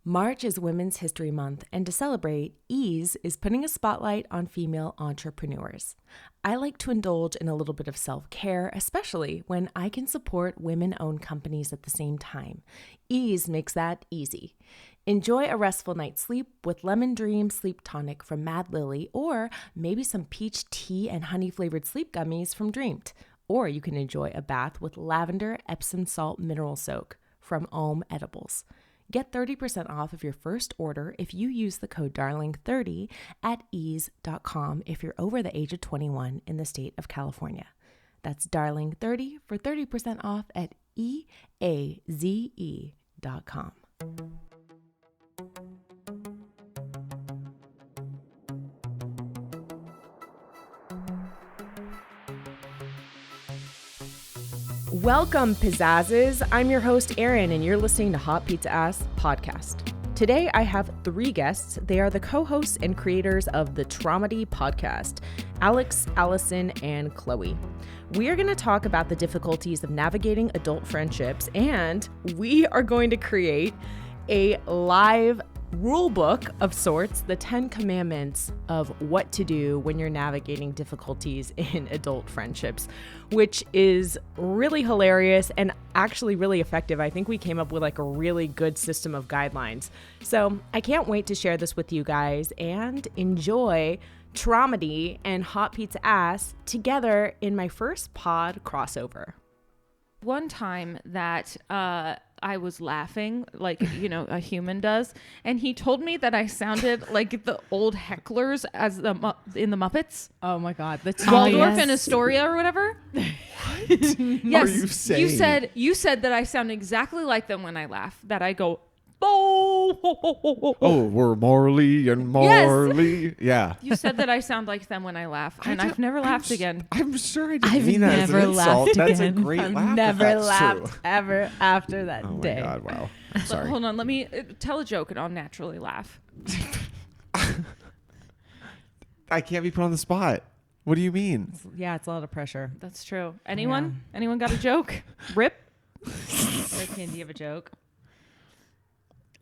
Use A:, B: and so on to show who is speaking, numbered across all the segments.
A: March is Women's History Month, and to celebrate, Ease is putting a spotlight on female entrepreneurs. I like to indulge in a little bit of self-care, especially when I can support women-owned companies at the same time. Ease makes that easy. Enjoy a restful night's sleep with Lemon Dream Sleep Tonic from Mad Lily, or maybe some peach tea and honey-flavored sleep gummies from Dreamed. Or you can enjoy a bath with Lavender Epsom Salt Mineral Soak from Ohm Edibles. Get 30% off of your first order if you use the code DARLING30 at ease.com if you're over the age of 21 in the state of California. That's DARLING30 for 30% off at eaze.com. Welcome, Pizzazzes. I'm your host, Erin, and you're listening to Hot Pizza Ass Podcast. Today, I have three guests. They are the co-hosts and creators of the Traumedy Podcast, Alex, Allison, and Chloe. We are going to talk about the difficulties of navigating adult friendships, and we are going to create a live rule book of sorts, the 10 commandments of what to do when you're navigating difficulties in adult friendships, which is really hilarious and actually really effective. I think we came up with like a really good system of guidelines. So I can't wait to share this with you guys and enjoy Traumedy and Hot Pizza Ass together in my first pod crossover.
B: One time that I was laughing like, you know, a human does. And he told me that I sounded like the old hecklers as in the Muppets.
A: Oh my God. That's
B: Waldorf and Astoria or whatever.
C: What?
B: Yes.
C: Are you saying?
B: You said that I sound exactly like them when I laugh, that I go, oh,
C: we're Marley and Marley.
B: Yes.
C: Yeah.
B: You said that I sound like them when I laugh, and I've never laughed again.
C: I'm sure I didn't mean that as an insult. That's a great laugh.
A: Never laughed ever after that day.
C: Oh my God, wow. I'm sorry.
B: Hold on, let me tell a joke and I'll naturally laugh.
C: I can't be put on the spot. What do you mean?
A: Yeah, it's a lot of pressure.
B: That's true. Anyone? Yeah. Anyone got a joke? Rip?
A: Can you have a joke?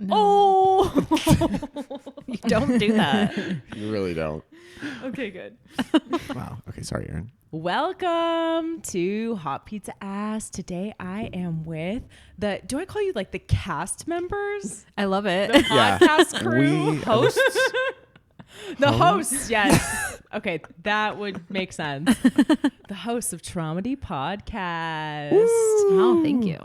B: No. Oh,
A: you don't do that.
C: You really don't.
B: Okay, good.
C: Wow. Okay, sorry, Erin.
A: Welcome to Hot Pizza Ass. Today I am with do I call you like the cast members?
D: I love it.
A: The podcast crew?
B: Hosts?
A: The hosts, yes. Okay, that would make sense. The hosts of Traumedy Podcast.
D: Oh, thank you.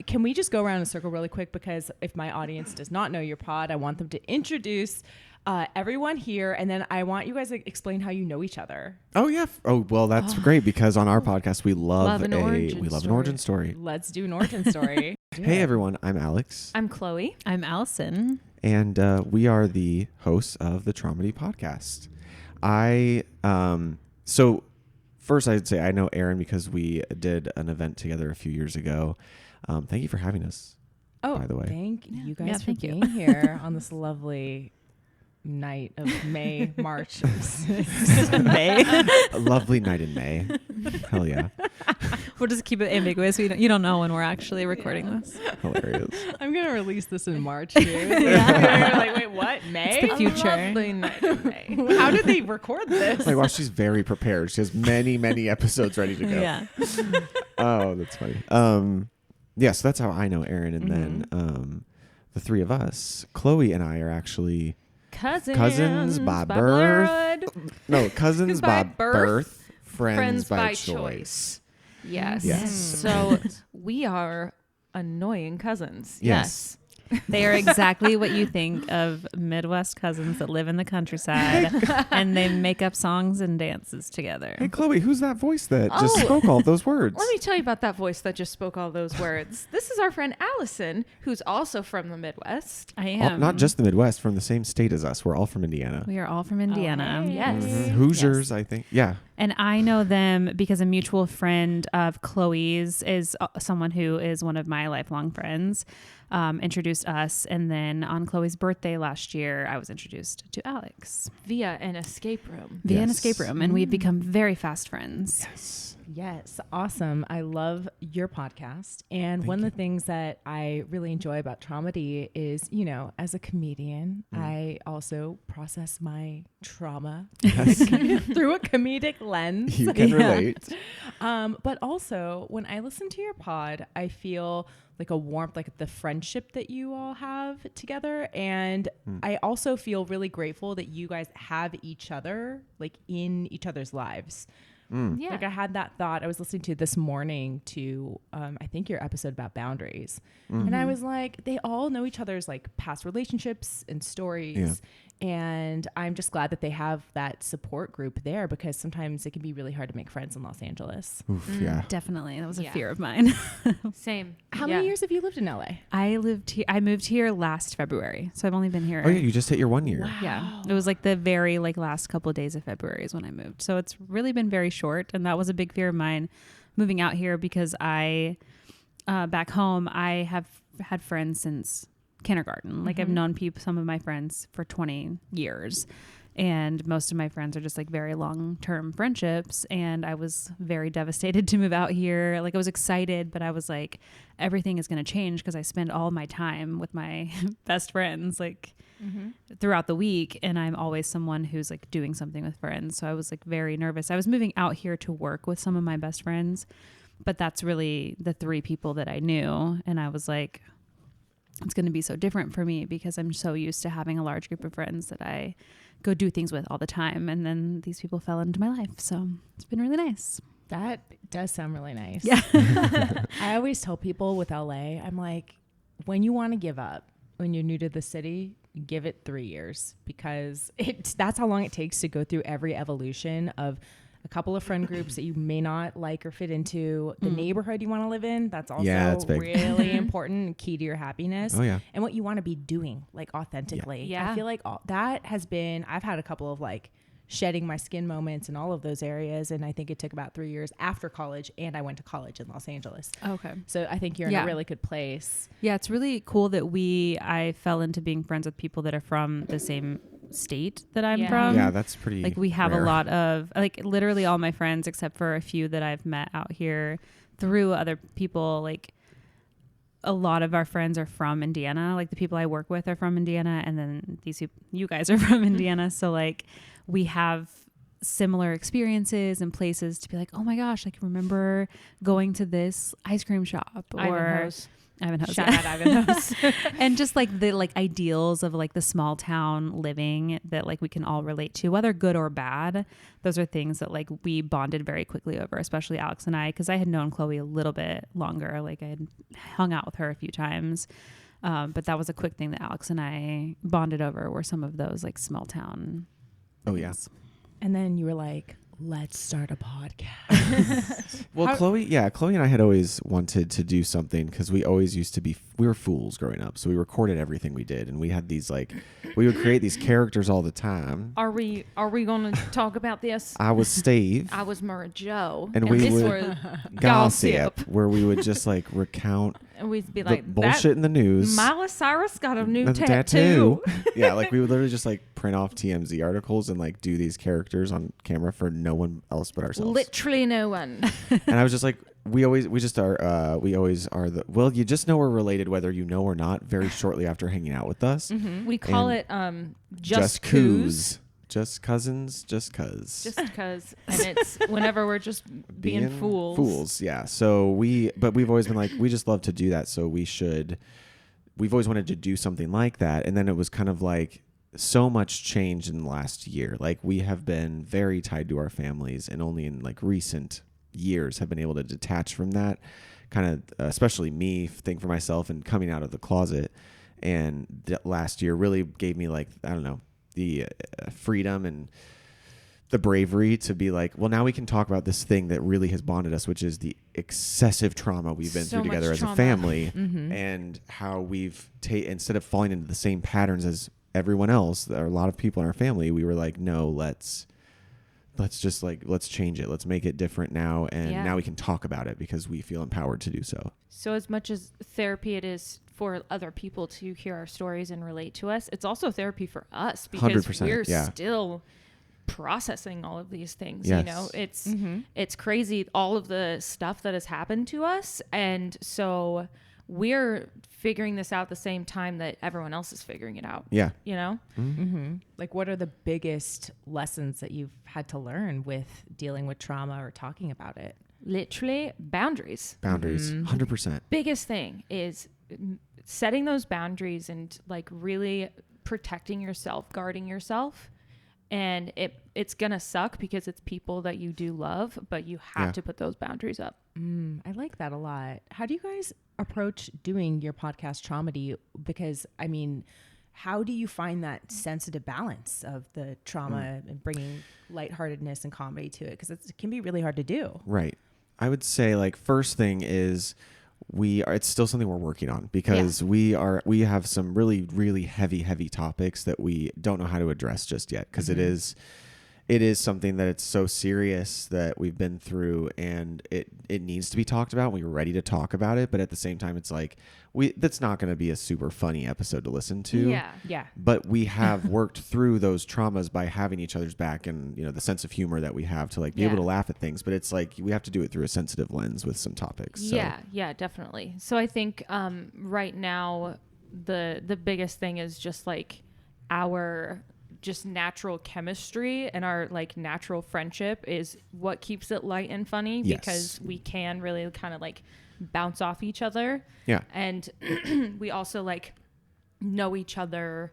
A: Can we just go around in a circle really quick? Because if my audience does not know your pod, I want them to introduce everyone here, and then I want you guys to explain how you know each other.
C: Oh yeah. Oh well, that's great because on our podcast we love an origin story.
A: Let's do an origin story.
C: Hey everyone, I'm Alex.
B: I'm Chloe.
D: I'm Allison.
C: And we are the hosts of the Traumedy Podcast. So first I'd say I know Erin because we did an event together a few years ago. Thank you for having us.
A: Oh,
C: by the way.
A: Thank you guys for being here on this lovely night of March.
D: May.
C: A lovely night in May. Hell yeah.
D: We'll just keep it ambiguous. You don't know when we're actually recording this.
C: Hilarious.
A: I'm going to release this in March, too. You're like, wait, what? May?
D: It's the future.
B: Lovely night in May.
A: How did they record this?
C: Like, well, she's very prepared. She has many, many episodes ready to go.
D: Yeah.
C: Oh, that's funny. Yeah, so that's how I know Erin. And then the three of us, Chloe and I are actually cousins by birth. No, cousins by birth, friends by choice.
B: Yes. So we are annoying cousins.
C: Yes.
D: They are exactly what you think of Midwest cousins that live in the countryside and they make up songs and dances together.
C: Hey, Chloe, who's that voice that just spoke all those words?
B: Let me tell you about that voice that just spoke all those words. This is our friend Allison, who's also from the Midwest.
D: I am.
C: Not just the Midwest, from the same state as us. We're all from Indiana.
D: We are all from Indiana.
B: Oh, hey. Yes.
C: Mm-hmm. Hoosiers, yes. I think. Yeah.
D: And I know them because a mutual friend of Chloe's is someone who is one of my lifelong friends. Introduced us, and then on Chloe's birthday last year, I was introduced to Alex
B: via an escape room.
D: An escape room, and we've become very fast friends.
A: Yes, awesome. I love your podcast. And one of the things that I really enjoy about Traumedy is, you know, as a comedian, I also process my trauma through a comedic lens.
C: You can relate.
A: But also, when I listen to your pod, I feel like a warmth, like the friendship that you all have together. And I also feel really grateful that you guys have each other, like in each other's lives.
B: Yeah.
A: Like I had that thought. I was listening to this morning to, I think your episode about boundaries. And I was like, they all know each other's like past relationships and stories.
C: Yeah.
A: And I'm just glad that they have that support group there, because sometimes it can be really hard to make friends in Los Angeles.
C: Oof, yeah.
D: Definitely. That was a
B: Yeah.
D: fear of mine.
B: Same.
A: How many years have you lived in LA?
D: I moved here last February. So I've only been here.
C: Oh yeah, you just hit your 1 year.
D: Yeah. It was like the very like last couple of days of February is when I moved. So it's really been very short. And that was a big fear of mine moving out here, because I, back home, I have had friends since kindergarten. Like I've known some of my friends for 20 years. And most of my friends are just like very long-term friendships. And I was very devastated to move out here. Like I was excited, but I was like, everything is going to change because I spend all my time with my best friends, like throughout the week. And I'm always someone who's like doing something with friends. So I was like very nervous. I was moving out here to work with some of my best friends, but that's really the 3 people that I knew. And I was like, it's going to be so different for me because I'm so used to having a large group of friends that I go do things with all the time. And then these people fell into my life. So it's been really nice.
A: That does sound really nice.
D: Yeah.
A: I always tell people with LA, I'm like, when you want to give up, when you're new to the city, give it 3 years, because that's how long it takes to go through every evolution of a couple of friend groups that you may not like or fit into, the neighborhood you want to live in. That's also
C: that's big.
A: really important and key to your happiness.
C: Oh yeah.
A: And what you want to be doing, like authentically.
B: Yeah.
A: I feel like that has been, I've had a couple of like shedding my skin moments in all of those areas. And I think it took about 3 years after college, and I went to college in Los Angeles.
D: Okay.
A: So I think you're in a really good place.
D: Yeah. It's really cool that I fell into being friends with people that are from the same state that I'm from.
C: Yeah, that's pretty
D: like we have
C: rare.
D: a lot of like literally all my friends except for a few that I've met out here through other people. Like a lot of our friends are from Indiana. Like the people I work with are from Indiana, and then you guys are from Indiana. So like we have similar experiences and places to be like, oh my gosh, like remember going to this ice cream shop or Ivanhoe's.
B: Shout out Ivanhoe's.
D: And just like the like ideals of like the small town living that like we can all relate to, whether good or bad. Those are things that like we bonded very quickly over, especially Alex and I, because I had known Chloe a little bit longer. Like I had hung out with her a few times. But that was a quick thing that Alex and I bonded over, were some of those like small town.
C: Oh yeah.
A: And then you were like, let's start a podcast.
C: Well, Chloe and I had always wanted to do something, because we always used to we were fools growing up. So we recorded everything we did, and we had these like, we would create these characters all the time.
B: Are we going to talk about this?
C: I was Steve.
B: I was Mara Joe.
C: And we
B: this
C: would
B: was
C: gossip, where we would just like recount
B: And we'd be
C: the
B: like,
C: bullshit in the news.
B: Miley Cyrus got a new
C: The
B: tattoo.
C: Yeah, like we would literally just like print off TMZ articles and like do these characters on camera for no one else but ourselves.
B: Literally no one.
C: And I was just like, we always are the, well, you just know we're related whether you know or not very shortly after hanging out with us.
B: We call it just coos.
C: Just cousins, just cuz.
B: Just because. And it's whenever we're just being fools.
C: Fools, yeah. So but we've always been like, we just love to do that. So we've always wanted to do something like that. And then it was kind of like, so much changed in the last year. Like we have been very tied to our families, and only in like recent years have been able to detach from that, kind of especially me, think for myself and coming out of the closet. And last year really gave me like, I don't know, the freedom and the bravery to be like, well, now we can talk about this thing that really has bonded us, which is the excessive trauma we've been through together as a family, and how we've instead of falling into the same patterns as everyone else, there are a lot of people in our family, we were like, no, let's just like, let's change it. Let's make it different now. And now we can talk about it because we feel empowered to do so.
B: So as much as therapy it is for other people to hear our stories and relate to us, it's also therapy for us because
C: 100%,
B: we're
C: yeah.
B: still processing all of these things.
C: Yes.
B: You know, it's crazy, all of the stuff that has happened to us. And so we're figuring this out the same time that everyone else is figuring it out.
C: Yeah.
B: You know?
A: Like, what are the biggest lessons that you've had to learn with dealing with trauma or talking about it?
B: Literally boundaries.
C: 100%.
B: Biggest thing is setting those boundaries and like really protecting yourself, guarding yourself. And it's gonna suck because it's people that you do love, but you have to put those boundaries up.
A: I like that a lot. How do you guys approach doing your podcast Traumedy? Because I mean, how do you find that sensitive balance of the trauma and bringing lightheartedness and comedy to it? Because it can be really hard to do.
C: Right. I would say like first thing is it's still something we're working on because we have some really, really heavy topics that we don't know how to address just yet. Cause it is something that it's so serious that we've been through and it needs to be talked about. We're ready to talk about it. But at the same time, it's like, that's not going to be a super funny episode to listen to.
B: Yeah.
C: But we have worked through those traumas by having each other's back and, you know, the sense of humor that we have to like be able to laugh at things. But it's like, we have to do it through a sensitive lens with some topics. So.
B: Yeah, definitely. So I think right now the biggest thing is just like our just natural chemistry and our like natural friendship is what keeps it light and funny because we can really kind of like bounce off each other.
C: Yeah.
B: And we also like know each other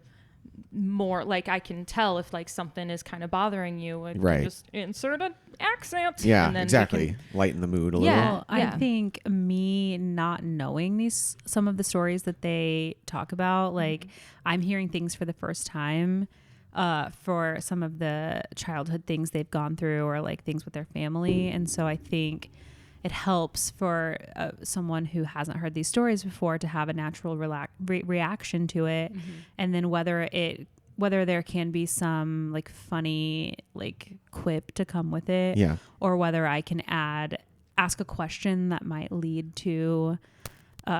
B: more. Like I can tell if like something is kind of bothering you and just insert an accent.
C: Yeah,
B: and then
C: exactly. Lighten the mood a little.
D: Well, I think me not knowing some of the stories that they talk about, like I'm hearing things for the first time for some of the childhood things they've gone through or like things with their family. And so I think it helps for someone who hasn't heard these stories before to have a natural reaction to it. And then whether there can be some like funny like quip to come with it or whether I can ask a question that might lead to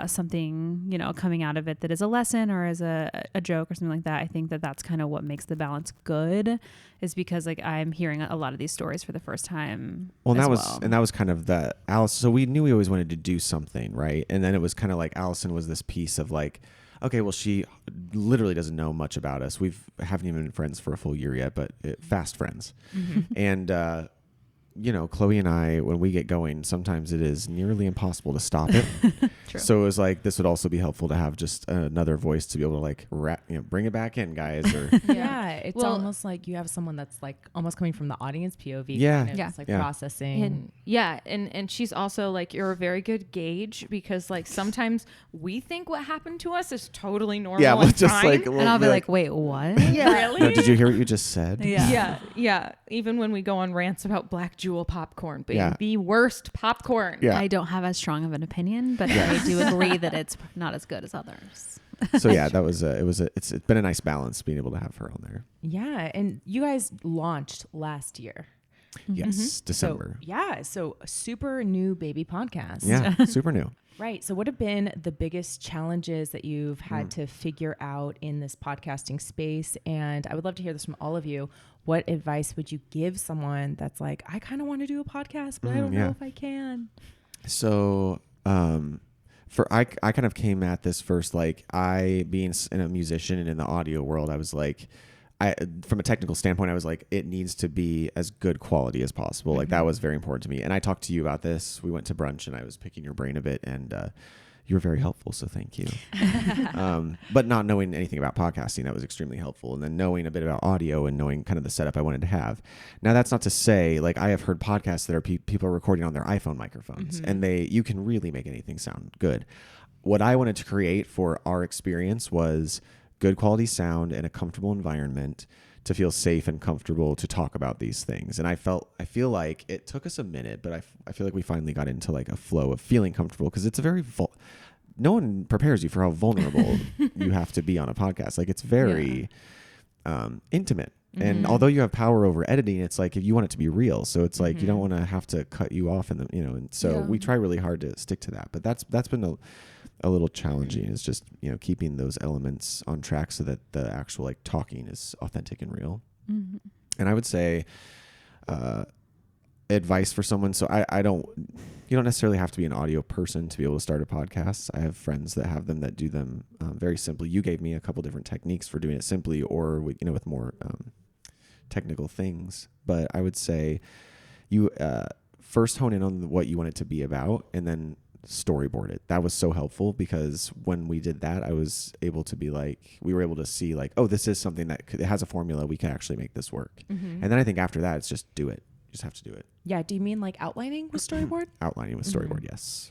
D: something, you know, coming out of it that is a lesson or as a joke or something like that. I think that that's kind of what makes the balance good is because like I'm hearing a lot of these stories for the first time.
C: Well, and that was kind of the Allison. So we knew we always wanted to do something, right? And then it was kind of like Allison was this piece of like, okay, well, she literally doesn't know much about us. Haven't even been friends for a full year yet, but fast friends. And, you know, Chloe and I, when we get going, sometimes it is nearly impossible to stop it.
D: True.
C: So it was like, this would also be helpful to have just another voice to be able to like, bring it back in, guys. Or
A: It's almost like you have someone that's like almost coming from the audience POV.
C: Yeah.
A: Kind of just, like processing.
B: And she's also like, you're a very good gauge because like sometimes we think what happened to us is totally normal.
C: Yeah, we'll just
B: fine.
C: like,
D: and I'll be like, wait, what?
B: Really?
C: no, did you hear what you just said?
B: Yeah. Even when we go on rants about Black Jewel popcorn being the worst popcorn.
C: Yeah.
D: I don't have as strong of an opinion, but I do agree that it's not as good as others.
C: So yeah, that was it's been a nice balance being able to have her on there.
A: Yeah. And you guys launched last year.
C: Yes, December.
A: So a super new baby podcast.
C: Yeah, super new.
A: Right. So what have been the biggest challenges that you've had to figure out in this podcasting space? And I would love to hear this from all of you. What advice would you give someone that's like, I kind of want to do a podcast, but I don't know if I can?
C: So, I kind of came at this first, like I being a musician and in the audio world, I was like, from a technical standpoint, I was like, it needs to be as good quality as possible. Like that was very important to me. And I talked to you about this. We went to brunch and I was picking your brain a bit and, you were very helpful. So thank you. But not knowing anything about podcasting, that was extremely helpful. And then knowing a bit about audio and knowing kind of the setup I wanted to have. Now that's not to say like I have heard podcasts that are people are recording on their iPhone microphones and you can really make anything sound good. What I wanted to create for our experience was good quality sound and a comfortable environment to feel safe and comfortable to talk about these things. And I feel like it took us a minute, but I feel like we finally got into like a flow of feeling comfortable because it's a very, no one prepares you for how vulnerable you have to be on a podcast. Like it's very intimate. And although you have power over editing, it's like if you want it to be real. So it's like you don't want to have to cut you off in the, you know, and so we try really hard to stick to that. But that's been a little challenging is just, you know, keeping those elements on track so that the actual like talking is authentic and real. And I would say advice for someone. So you don't necessarily have to be an audio person to be able to start a podcast. I have friends that have them that do them very simply. You gave me a couple different techniques for doing it simply or with more technical things. But I would say you first hone in on what you want it to be about and then storyboard it. That was so helpful because when we did that, we were able to see like, oh, this is something that it has a formula. We can actually make this work. Mm-hmm. And then I think after that, it's just do it. You just have to do it.
A: Yeah. Do you mean like outlining with storyboard?
C: Outlining with storyboard, yes.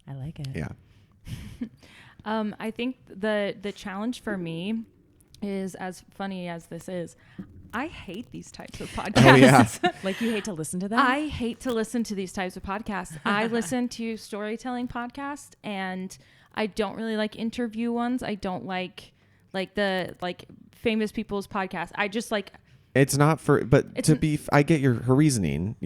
A: I like it.
C: Yeah.
B: I think the challenge for me is, as funny as this is, I hate these types of podcasts.
C: Oh, yeah.
A: Like you hate to listen to them?
B: I hate to listen to these types of podcasts. I listen to storytelling podcasts and I don't really like interview ones. I don't like the famous people's podcasts. I just like...
C: It's not for, but I get her reasoning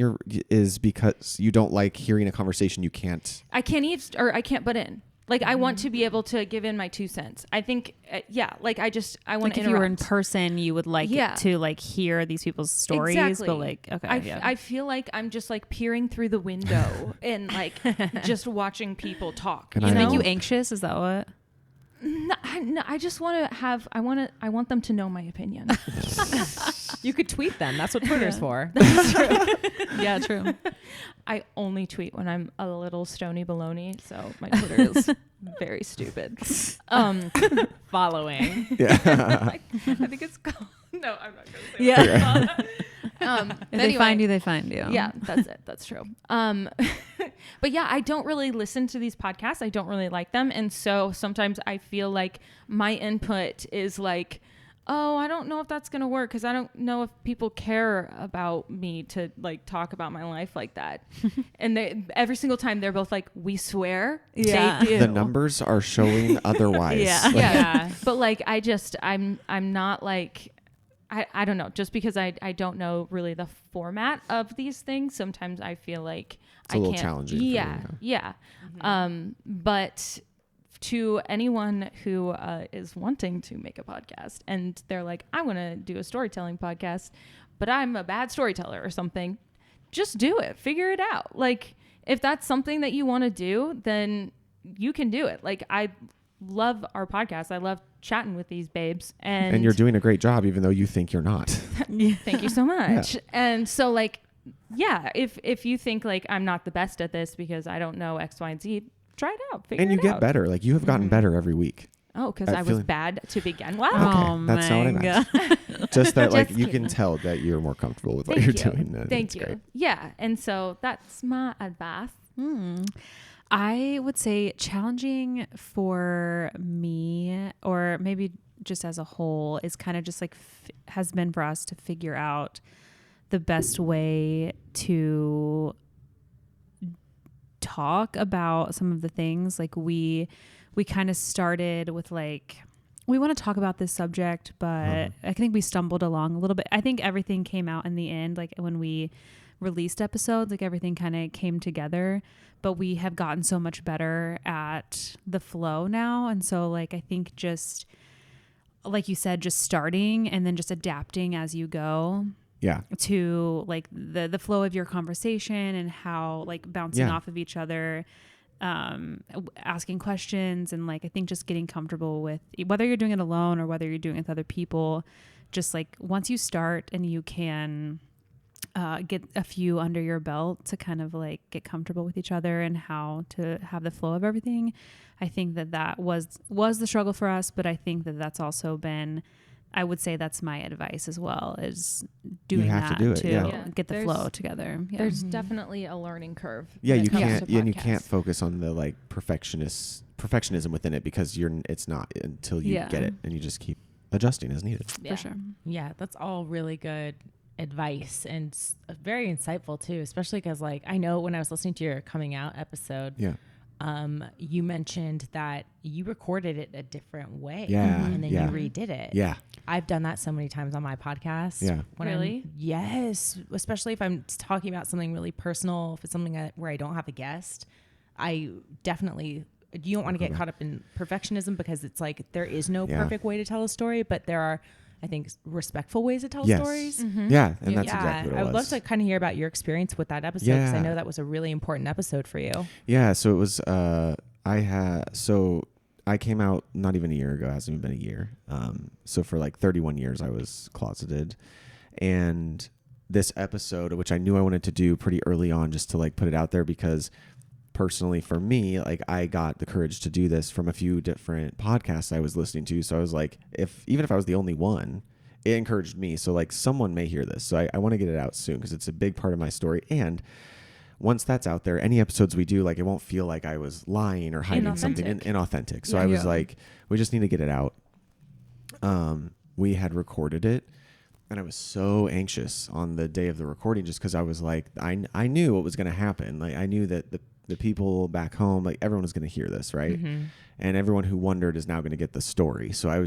C: is because you don't like hearing a conversation you can't.
B: I can't butt in. Like I want to be able to give in my 2 cents. I think, I want to interrupt.
D: If you were in person, you would like to like hear these people's stories.
B: Exactly.
D: But like, okay,
B: I feel like I'm just like peering through the window and like just watching people talk.
D: Does it make you anxious? Is that what?
B: No, I just want to have. I want them to know my opinion.
A: You could tweet them. That's what Twitter's for.
D: Yeah, true.
B: I only tweet when I'm a little stony baloney, so my Twitter is very stupid.
A: Following.
C: Yeah.
B: I think it's called. No, I'm not going to say. Yeah.
D: If they find you.
B: Yeah, that's it. That's true. But yeah, I don't really listen to these podcasts. I don't really like them, and so sometimes I feel like my input is like, oh, I don't know if that's going to work because I don't know if people care about me to like talk about my life like that. And every single time they're both like, we swear.
D: Yeah.
B: They do.
C: The numbers are showing otherwise.
D: Yeah.
B: Yeah. But like, I'm not like, I don't know, just because I don't know really the format of these things. Sometimes I feel like
C: it's a little challenging.
B: Yeah.
A: Mm-hmm.
B: But to anyone who is wanting to make a podcast and they're like, I want to do a storytelling podcast, but I'm a bad storyteller or something, just do it. Figure it out. Like, if that's something that you want to do, then you can do it. Like, I love our podcast. I love chatting with these babes. And
C: you're doing a great job, even though you think you're not.
B: Thank you so much.
C: Yeah.
B: And so, like, yeah, if you think, like, I'm not the best at this because I don't know X, Y, and Z, try it out. Figure it out.
C: And you get better. Like, you have gotten better every week.
B: Oh, because I was bad to begin. Wow.
C: Okay, that's not what I meant. Just that, like, you
B: kidding.
C: can tell that you're more comfortable with what you're doing.
B: Thank you. Great. Yeah. And so that's my advice.
D: I would say challenging for me, or maybe just as a whole, is kind of just like has been for us to figure out the best way to talk about some of the things. Like we kind of started with like, we want to talk about this subject, but I think we stumbled along a little bit. I think everything came out in the end, like when we released episodes, like everything kind of came together, but we have gotten so much better at the flow now. And so like, I think just like you said, just starting and then just adapting as you go.
C: Yeah.
D: To like the flow of your conversation and how like bouncing off of each other, asking questions, and like I think just getting comfortable with whether you're doing it alone or whether you're doing it with other people. Just like once you start and you can get a few under your belt to kind of like get comfortable with each other and how to have the flow of everything. I think that was the struggle for us, but I think that's also been, I would say that's my advice as well, is doing that to get the flow together. Yeah.
B: There's definitely a learning curve.
C: Yeah, you can't, and you can't focus on the like perfectionism within it, because it's not until you get it, and you just keep adjusting as needed.
D: For sure.
A: Yeah, that's all really good advice and very insightful too, especially because like I know when I was listening to your coming out episode, you mentioned that you recorded it a different way, and then you redid it. Yeah, I've done that so many times on my podcast.
C: Yeah,
B: really?
A: Yes, especially if I'm talking about something really personal, if it's something where I don't have a guest, I definitely. You don't want to get caught up in perfectionism, because it's like there is no perfect way to tell a story, but there are I think, respectful ways to tell
C: Yes.
A: stories.
C: Yeah, and that's exactly what it
A: I
C: was.
A: would love to kind of hear about your experience with that episode, because I
C: Yeah.
A: know that was a really important episode for you.
C: Yeah, so it was. I came out not even a year ago. It hasn't even been a year. So for like 31 years, I was closeted, and this episode, which I knew I wanted to do pretty early on, just to like put it out there, because personally for me, like I got the courage to do this from a few different podcasts I was listening to. So I was like, even if I was the only one, it encouraged me. So like someone may hear this. So I want to get it out soon, because it's a big part of my story. And once that's out there, any episodes we do, like it won't feel like I was lying or hiding something inauthentic. So I was like, we just need to get it out. We had recorded it, and I was so anxious on the day of the recording, just because I was like, I knew what was going to happen. Like I knew that the people back home, like everyone was going to hear this, right? And everyone who wondered is now going to get the story. So I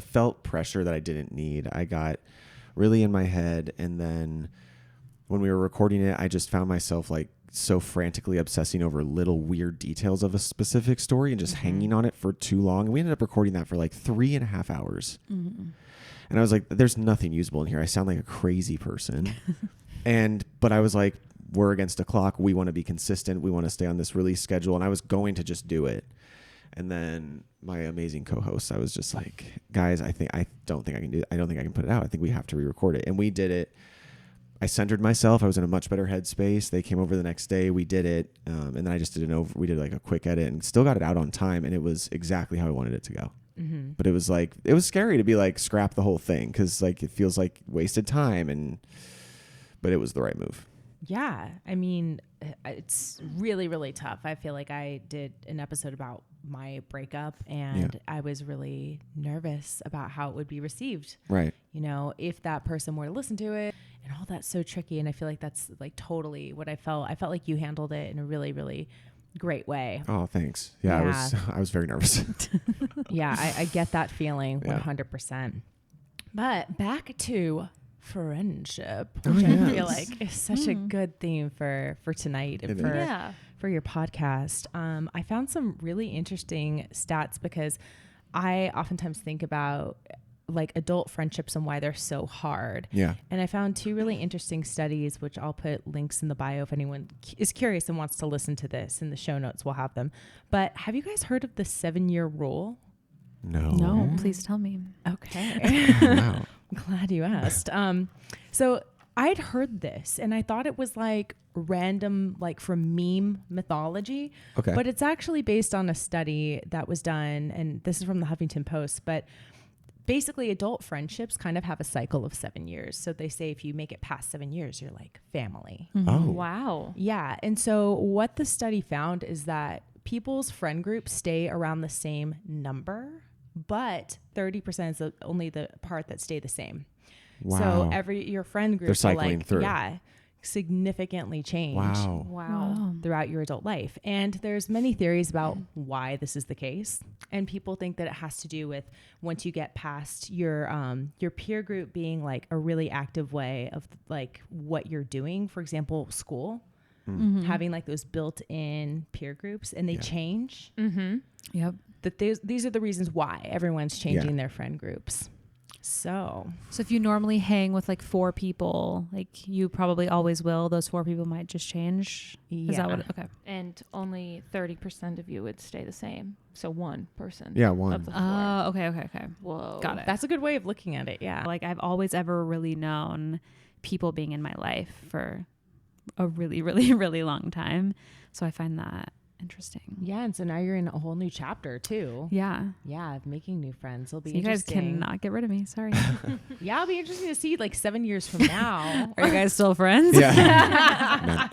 C: felt pressure that I didn't need. I got really in my head. And then when we were recording it, I just found myself like so frantically obsessing over little weird details of a specific story and just hanging on it for too long. And we ended up recording that for like 3.5 hours. And I was like, there's nothing usable in here. I sound like a crazy person. But I was like, we're against a clock. We want to be consistent. We want to stay on this release schedule. And I was going to just do it. And then my amazing co-host, I was just like, guys, I don't think I can do it. I don't think I can put it out. I think we have to re-record it. And we did it. I centered myself. I was in a much better headspace. They came over the next day. We did it. And then I just we did like a quick edit and still got it out on time. And it was exactly how I wanted it to go. But it was scary to be like, scrap the whole thing. 'Cause like, it feels like wasted time. But it was the right move.
A: Yeah. I mean, it's really, really tough. I feel like I did an episode about my breakup, and I was really nervous about how it would be received.
C: Right.
A: You know, if that person were to listen to it, and all that's so tricky. And I feel like that's like totally what I felt. I felt like you handled it in a really, really great way.
C: Oh, thanks. Yeah. I was very nervous.
A: Yeah. I get that feeling 100%. But back to friendship, which I feel like is such a good theme for tonight and for your podcast. I found some really interesting stats, because I oftentimes think about like adult friendships and why they're so hard.
C: Yeah.
A: And I found 2 really interesting studies, which I'll put links in the bio if anyone is curious and wants to listen to this. In the show notes, we'll have them. But have you guys heard of the 7-year rule?
D: No, please tell me.
A: Okay.
C: Wow.
A: I'm glad you asked. So I'd heard this and I thought it was like random, like from meme mythology.
C: Okay.
A: But it's actually based on a study that was done, and this is from the Huffington Post, but basically adult friendships kind of have a cycle of 7 years. So they say if you make it past 7 years, you're like family.
C: Oh.
B: Wow.
A: Yeah. And so what the study found is that people's friend groups stay around the same number, but 30% is only the part that stay the same.
C: Wow.
A: So your friend group
C: They're cycling through.
A: Yeah, significantly change
C: Wow.
A: throughout your adult life. And there's many theories about why this is the case. And people think that it has to do with once you get past your peer group being like a really active way of like what you're doing. For example, school, having like those built-in peer groups, and they change.
D: Yep.
A: That these are the reasons why everyone's changing their friend groups. So
D: if you normally hang with like 4 people, like you probably always will, those 4 people might just change.
A: Yeah.
D: Is that what? Okay.
B: And only 30% of you would stay the same. So one person.
C: Yeah, one.
B: Of the 4.
D: Oh, okay.
B: Whoa.
D: Got it.
A: that's a good way of looking at it. Yeah.
D: Like I've always ever really known people being in my life for a really, really, really long time. So I find that interesting.
A: Yeah, and so now you're in a whole new chapter too.
D: Yeah.
A: Yeah, of making new friends. It'll be
D: So you guys
A: interesting.
D: cannot get rid of me. Sorry.
A: Yeah, it'll be interesting to see like 7 years from now.
D: Are you guys still friends?
C: Yeah.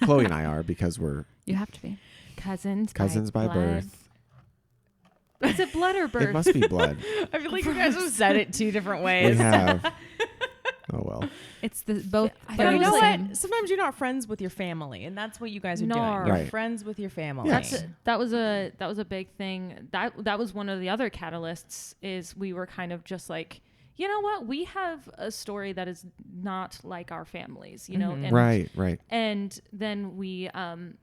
C: Chloe and I are, because we're
D: You have to be.
B: Cousins
C: by
B: blood.
C: birth.
B: Is it blood or birth?
C: It must be blood.
A: I feel like you guys have said it 2 different
C: We
A: ways.
C: have. Oh well.
D: It's the both.
A: But you know
D: the
A: what?
D: same.
A: Sometimes you're not friends with your family, and that's what you guys are
B: No.
A: doing. You're
C: Right.
A: friends with your family.
C: Yes.
B: That was a big thing. That was one of the other catalysts. Is we were kind of just like, you know what? We have a story that is not like our families, you know? And,
C: Right.
B: And then we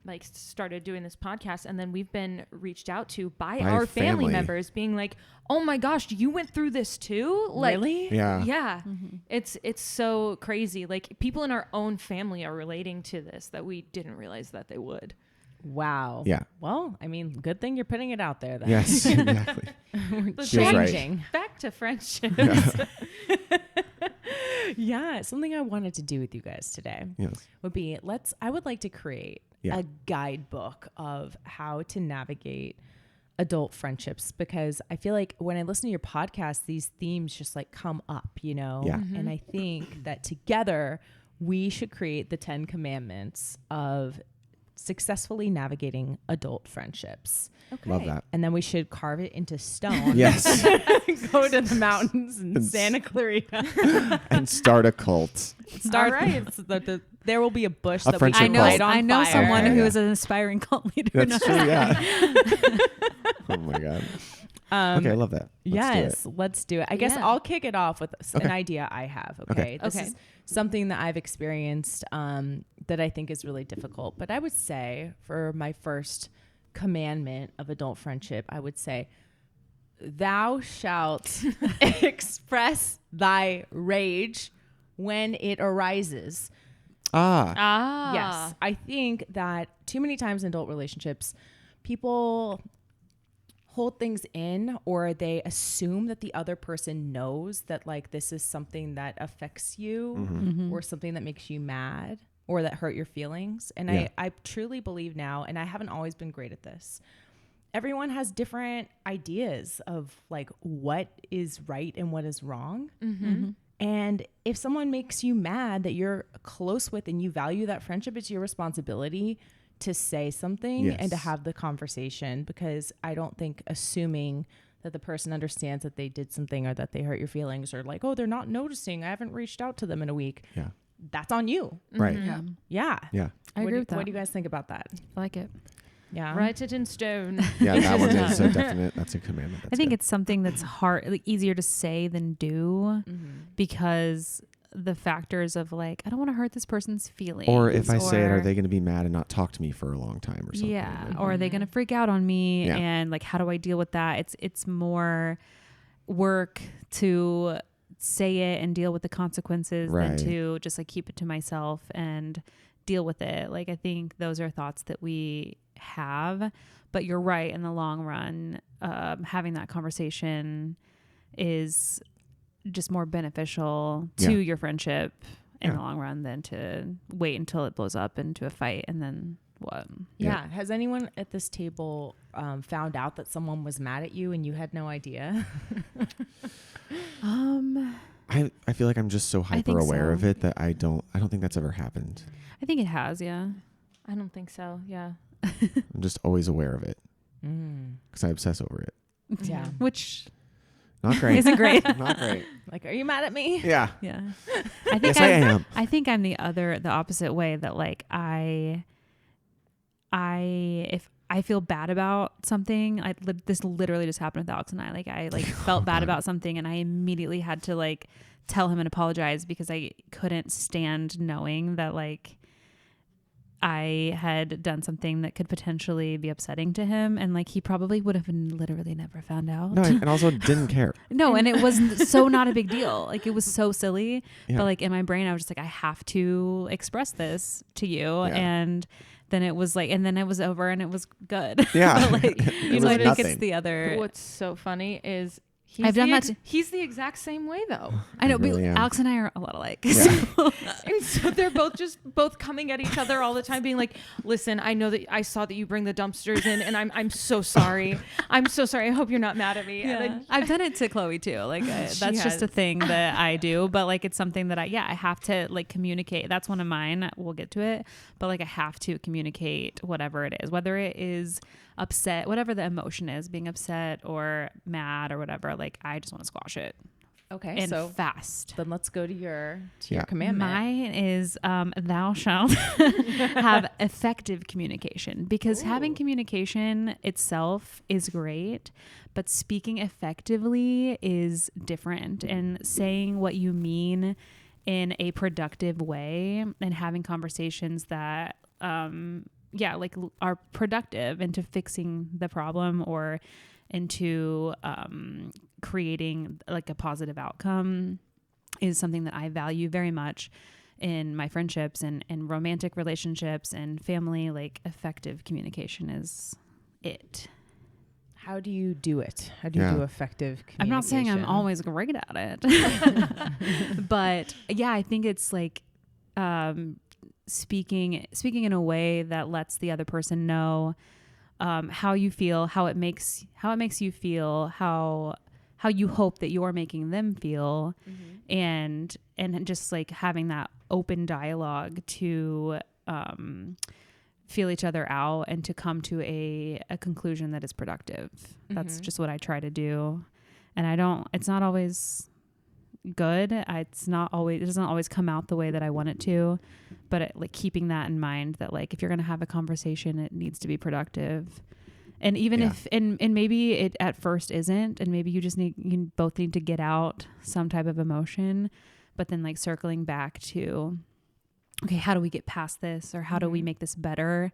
B: like started doing this podcast, and then we've been reached out to by our family members being like, oh my gosh, you went through this too? Like,
A: really?
C: Yeah.
B: Yeah. It's so crazy. Like people in our own family are relating to this that we didn't realize that they would.
A: Wow.
C: Yeah.
A: Well, I mean, good thing you're putting it out there then.
C: Yes, exactly.
B: She
C: was right.
A: Changing.
B: Back to friendships.
A: Yeah, something I wanted to do with you guys today
C: Yes.
A: would be I would like to create a guidebook of how to navigate adult friendships, because I feel like when I listen to your podcast, these themes just like come up, you know?
C: Yeah.
A: And I think that together we should create the 10 commandments of successfully navigating adult friendships.
B: Okay.
C: Love that.
A: And then we should carve it into stone.
C: Yes.
A: Go to the mountains in Santa Clarita.
C: And start a cult.
A: Start
B: All right.
A: there will be a bush
C: A
A: that we
C: friendship
A: can
C: cult.
A: light on
D: I know
A: fire.
D: someone
C: Okay,
D: who
C: yeah.
D: is an aspiring cult leader.
C: That's true, yeah. Oh my God. Okay, I love that.
A: Let's do it. I guess
B: Yeah.
A: I'll kick it off with an
C: Okay.
A: idea I have. Okay. This
B: Okay.
A: is something that I've experienced that I think is really difficult. But I would say for my first commandment of adult friendship, I would say, thou shalt express thy rage when it arises. Yes. I think that too many times in adult relationships, people hold things in, or they assume that the other person knows that like this is something that affects you or something that makes you mad or that hurt your feelings. And I truly believe now, and I haven't always been great at this, everyone has different ideas of like what is right and what is wrong. And if someone makes you mad that you're close with and you value that friendship, it's your responsibility to say something and to have the conversation, because I don't think assuming that the person understands that they did something or that they hurt your feelings or like, oh, they're not noticing, I haven't reached out to them in a week.
C: Yeah.
A: That's on you.
C: Right.
A: Yeah.
C: Yeah.
D: I agree with that.
A: What do you guys think about that?
D: I like it.
A: Yeah.
B: Write it in stone.
C: Yeah, that one is a definite. That's a commandment. That's
D: I think
C: good.
D: it's something that's hard, like easier to say than do, because the factors of like, I don't want to hurt this person's feelings.
C: Or if I say it, are they going to be mad and not talk to me for a long time or something?
D: Yeah.
C: Like,
D: Or are they going to freak out on me?
C: Yeah.
D: And like, how do I deal with that? It's more work to say it and deal with the consequences than to just like keep it to myself and deal with it. Like, I think those are thoughts that we have, but you're right. In the long run, having that conversation is just more beneficial to your friendship in the long run than to wait until it blows up into a fight and then what?
A: Yeah. Has anyone at this table found out that someone was mad at you and you had no idea?
C: I feel like I'm just so hyper aware of it that I don't think that's ever happened.
D: I think it has, yeah.
B: I don't think so. Yeah.
C: I'm just always aware of it because I obsess over it.
A: Yeah.
D: Which
C: Not great.
D: isn't great.
C: Not great.
A: Like, are you mad at me?
C: Yeah.
D: Yeah. I think
C: Yes, I am.
D: I think I'm the opposite way, that like if I feel bad about something, this literally just happened with Alex and I. Like I felt bad about something and I immediately had to like tell him and apologize because I couldn't stand knowing that like I had done something that could potentially be upsetting to him, and like he probably would have literally never found out.
C: No, and also didn't care.
D: No, and it was so not a big deal. Like it was so silly,
C: Yeah.
D: but like in my brain I was just like, I have to express this to you, and then it was like, and then it was over and it was good.
C: Yeah.
D: But like,
C: It
D: so
C: was
D: I think
C: nothing.
D: it's the other.
B: What's so funny is
D: I've done that.
B: He's the exact same way though.
D: I know,
C: really
D: but
C: am.
D: Alex and I are a lot alike.
C: Yeah.
D: So,
B: And so they're both coming at each other all the time, being like, "Listen, I know that I saw that you bring the dumpsters in, and I'm so sorry. I'm so sorry. I hope you're not mad at me."
D: yeah.
B: And then,
D: I've done it to Chloe too. Like that's just
B: has.
D: a thing that I do, but like it's something that I have to like communicate. That's one of mine. We'll get to it, but like I have to communicate whatever it is, whether it is upset, whatever the emotion is, being upset or mad or whatever. Like I just want to squash it
A: Okay,
D: and
A: so
D: fast.
A: then let's go to your commandment.
D: Mine is thou shalt have effective communication, because having communication itself is great, but speaking effectively is different, and saying what you mean in a productive way and having conversations that are productive into fixing the problem or into creating like a positive outcome is something that I value very much in my friendships and romantic relationships and family. Like, effective communication is it.
A: How do you do it? How do you do effective communication?
D: I'm not saying I'm always great at it, but yeah, I think it's like speaking in a way that lets the other person know how you feel, how it makes you feel, how you hope that you're making them feel, and just like having that open dialogue to feel each other out and to come to a conclusion that is productive. That's just what I try to do. And it's not always good. It doesn't always come out the way that I want it to, but like keeping that in mind, that like, if you're going to have a conversation, it needs to be productive. And even if maybe it at first isn't, and maybe you both need to get out some type of emotion, but then like circling back to, okay, how do we get past this, or how do we make this better?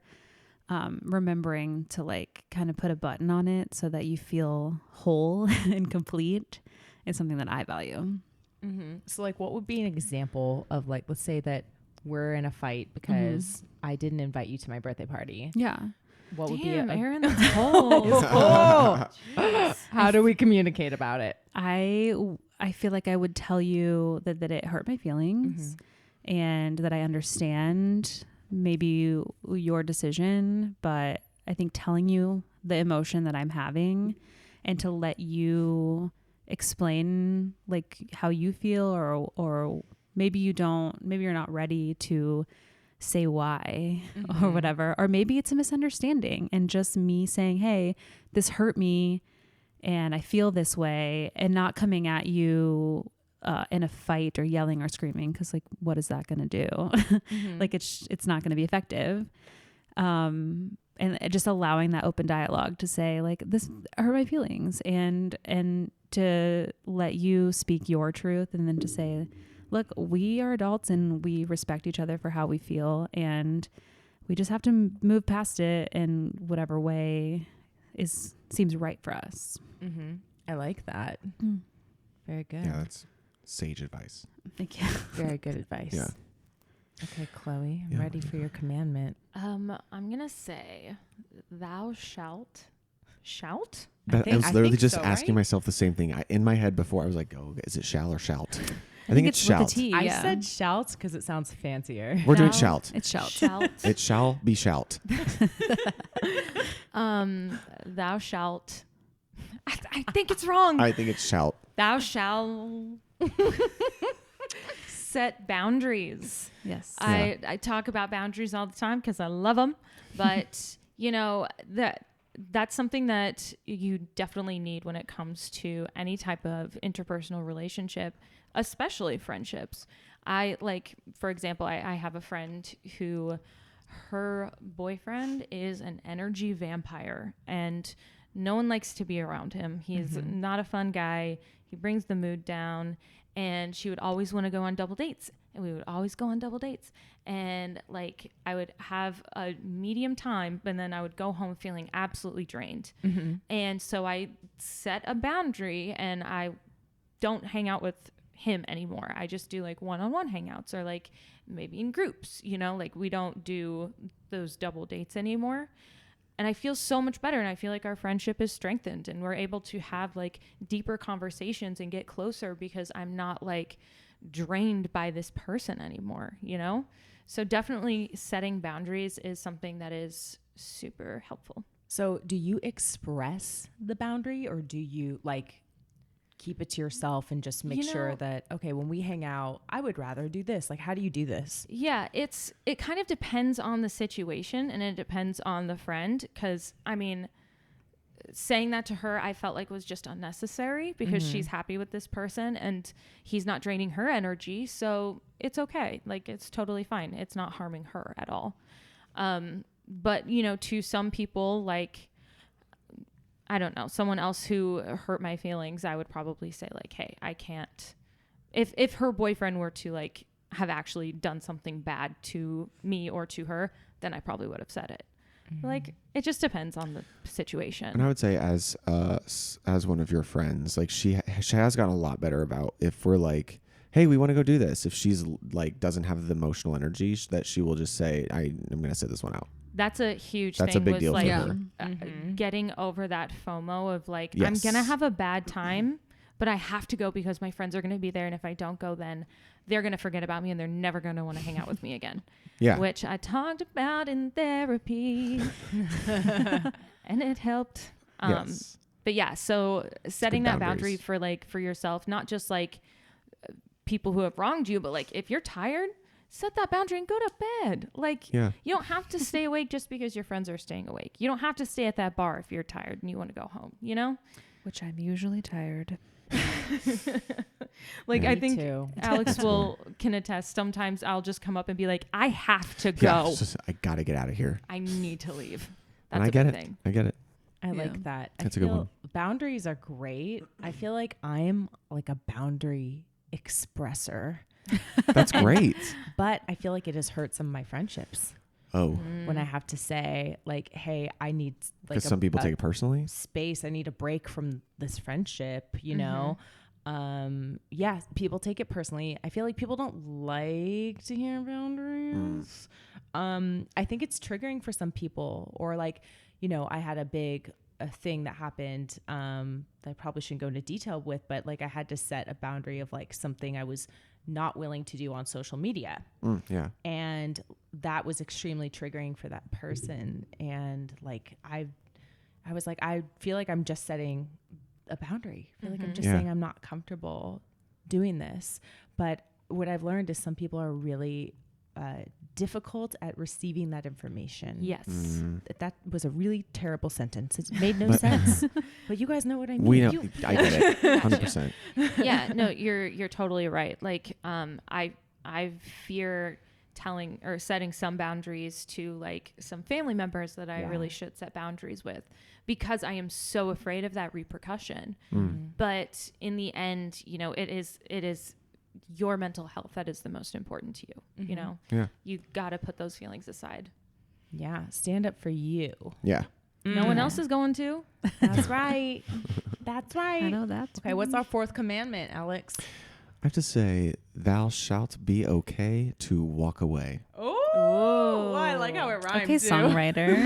D: Remembering to like kind of put a button on it so that you feel whole and complete is something that I value.
A: So like, what would be an example of, like, let's say that we're in a fight because I didn't invite you to my birthday party.
D: Yeah.
A: What would be
B: Aaron, that's cold.
A: How do we communicate about it?
D: I feel like I would tell you that it hurt my feelings, and that I understand maybe your decision, but I think telling you the emotion that I'm having and to let you explain like how you feel, or maybe you're not ready to say why or whatever, or maybe it's a misunderstanding and just me saying, hey, this hurt me and I feel this way, and not coming at you in a fight or yelling or screaming, because like, what is that going to do? Like, it's not going to be effective. And just allowing that open dialogue to say like, this hurt my feelings, and to let you speak your truth, and then to say, look, we are adults and we respect each other for how we feel, and we just have to move past it in whatever way seems right for us.
A: I like that. Very good.
C: Yeah, that's sage advice.
D: Thank you.
A: Very good advice.
C: Yeah.
A: Okay, Chloe, I'm ready for your commandment.
B: I'm gonna say, thou shalt. Shout?
C: I was literally just asking myself the same thing. In my head before, I was like, oh, is it shall or shout? I think it's shout.
D: T,
A: I said shout because it sounds fancier.
C: We're doing shout.
D: It's shout.
C: It shall be shout.
B: Thou shalt. I think it's wrong.
C: I think it's shout.
B: Thou shalt set boundaries.
D: Yes.
B: I talk about boundaries all the time because I love them, but that's something that you definitely need when it comes to any type of interpersonal relationship, especially friendships. For example, I have a friend who, her boyfriend is an energy vampire, and no one likes to be around him. He's not a fun guy. He brings the mood down, and she would always want to go on double dates, and we would always go on double dates. And like, I would have a medium time, but then I would go home feeling absolutely drained. And so I set a boundary, and I don't hang out with him anymore. I just do like one-on-one hangouts, or like maybe in groups, like we don't do those double dates anymore. And I feel so much better, and I feel like our friendship is strengthened, and we're able to have like deeper conversations and get closer because I'm not like drained by this person anymore, So definitely setting boundaries is something that is super helpful.
A: So do you express the boundary, or do you like keep it to yourself and just make sure that, okay, when we hang out, I would rather do this? Like, how do you do this?
B: Yeah, it kind of depends on the situation, and it depends on the friend. 'Cause I mean, saying that to her, I felt like was just unnecessary because she's happy with this person and he's not draining her energy. So it's okay. Like, it's totally fine. It's not harming her at all. But, you know, to some people, like, I don't know, someone else who hurt my feelings, I would probably say like, hey, I can't, if her boyfriend were to like have actually done something bad to me or to her, then I probably would have said it. Like, it just depends on the situation.
C: And I would say as one of your friends, like she has gotten a lot better about if we're like, hey, we want to go do this. If she's like, doesn't have the emotional energy that she will just say, I'm going to sit this one out.
B: That's a huge
C: That's
B: thing.
C: a big
B: was
C: deal
B: like
C: for her.
B: getting over that FOMO of like,
C: Yes.
B: I'm going to have a bad time, but I have to go because my friends are going to be there. And if I don't go, then they're going to forget about me and they're never going to want to hang out with me again.
C: Yeah.
B: Which I talked about in therapy and it helped.
C: Yes.
B: But yeah, so setting that boundary
C: boundaries.
B: for yourself, not just like people who have wronged you, but like if you're tired, set that boundary and go to bed. Like,
C: Yeah.
B: you don't have to stay awake just because your friends are staying awake. You don't have to stay at that bar if you're tired and you want to go home, you know?
D: Which I'm usually tired.
B: Like,
C: Yeah.
B: I
A: Me
B: think
A: too.
B: Alex can attest. Sometimes I'll just come up and be like, I have to
C: Yeah,
B: go.
C: it's just, I got to get out of here.
B: I need to leave.
C: And
B: That's
C: I
B: a
C: get
B: big
C: it.
B: thing.
C: I get it.
A: I
D: Yeah.
A: like that.
C: That's a
A: I
C: good
A: feel
C: one.
A: boundaries are great. I feel like I'm like a boundary expresser,
C: That's great.
A: but I feel like it has hurt some of my friendships
C: Oh,
A: when I have to say like, hey, I need like
C: because some people
A: a
C: take it personally.
A: space. I need a break from this friendship, you know? Yeah, people take it personally. I feel like people don't like to hear boundaries. I think it's triggering for some people, or like, you know, I had a thing that happened that I probably shouldn't go into detail with, but like I had to set a boundary of like something I was not willing to do on social media.
C: Yeah.
A: And that was extremely triggering for that person. And like, I was like, I feel like I'm just setting a boundary. I feel like I'm just
C: Yeah.
A: saying I'm not comfortable doing this. But what I've learned is some people are really difficult at receiving that information.
B: Yes.
A: That was a really terrible sentence. It made no sense. But you guys know what I mean.
C: We know. I get it. 100%.
B: Yeah, no, you're totally right. Like, I fear telling or setting some boundaries to like some family members that I really should set boundaries with, because I am so afraid of that repercussion. But in the end, you know, it is your mental health that is the most important to you. You know,
C: Yeah.
B: you got to put those feelings aside.
A: Yeah. Stand up for you.
C: Yeah.
B: No one else is going to.
A: That's right. That's right.
D: I know that's
A: Okay. What's our fourth commandment, Alex?
C: I have to say, thou shalt be okay to walk away.
A: Oh, I like how it rhymes.
D: okay, songwriter.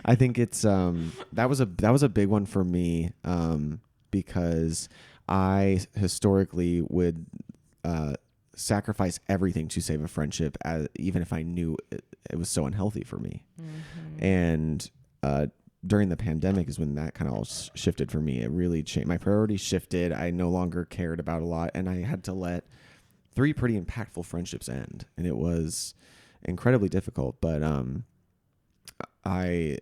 C: I think it's that was a big one for me because I historically would sacrifice everything to save a friendship, even if I knew it was so unhealthy for me. And during the pandemic is when that kind of all shifted for me. It really changed. My priorities shifted. I no longer cared about a lot, and I had to let 3 pretty impactful friendships end, and it was incredibly difficult. But I,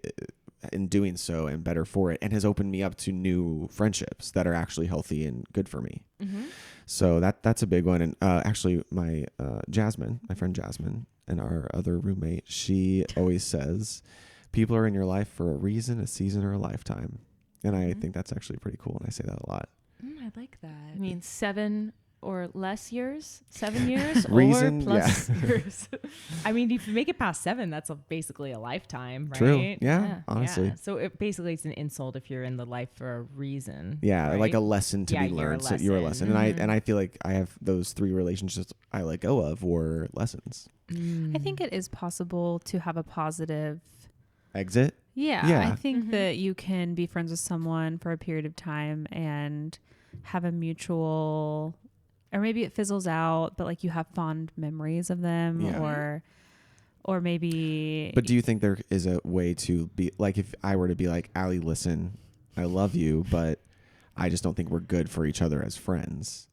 C: in doing so, am better for it, and has opened me up to new friendships that are actually healthy and good for me. So that's a big one. And actually, my Jasmine, my friend Jasmine, and our other roommate, she always says, people are in your life for a reason, a season, or a lifetime. And I think that's actually pretty cool. And I say that a lot.
A: I like that.
B: I mean, 7 or less years, 7 years,
C: Reason,
B: or plus years.
A: I mean, if you make it past 7, that's basically a lifetime, right?
C: True. Yeah,
B: Yeah.
C: honestly.
A: Yeah. So it basically it's an insult if you're in the life for a reason.
C: Yeah,
A: right?
C: like a lesson to
A: Yeah,
C: be
A: you're a
C: learned. So you're a lesson.
A: lesson.
C: And I feel like I have those 3 relationships I let go of were lessons.
D: I think it is possible to have a positive.
C: Exit.
D: Yeah. I think that you can be friends with someone for a period of time and have a mutual, or maybe it fizzles out, but like you have fond memories of them,
C: Yeah.
D: or maybe.
C: But do you think there is a way to be like, if I were to be like, Allie, listen, I love you, but I just don't think we're good for each other as friends.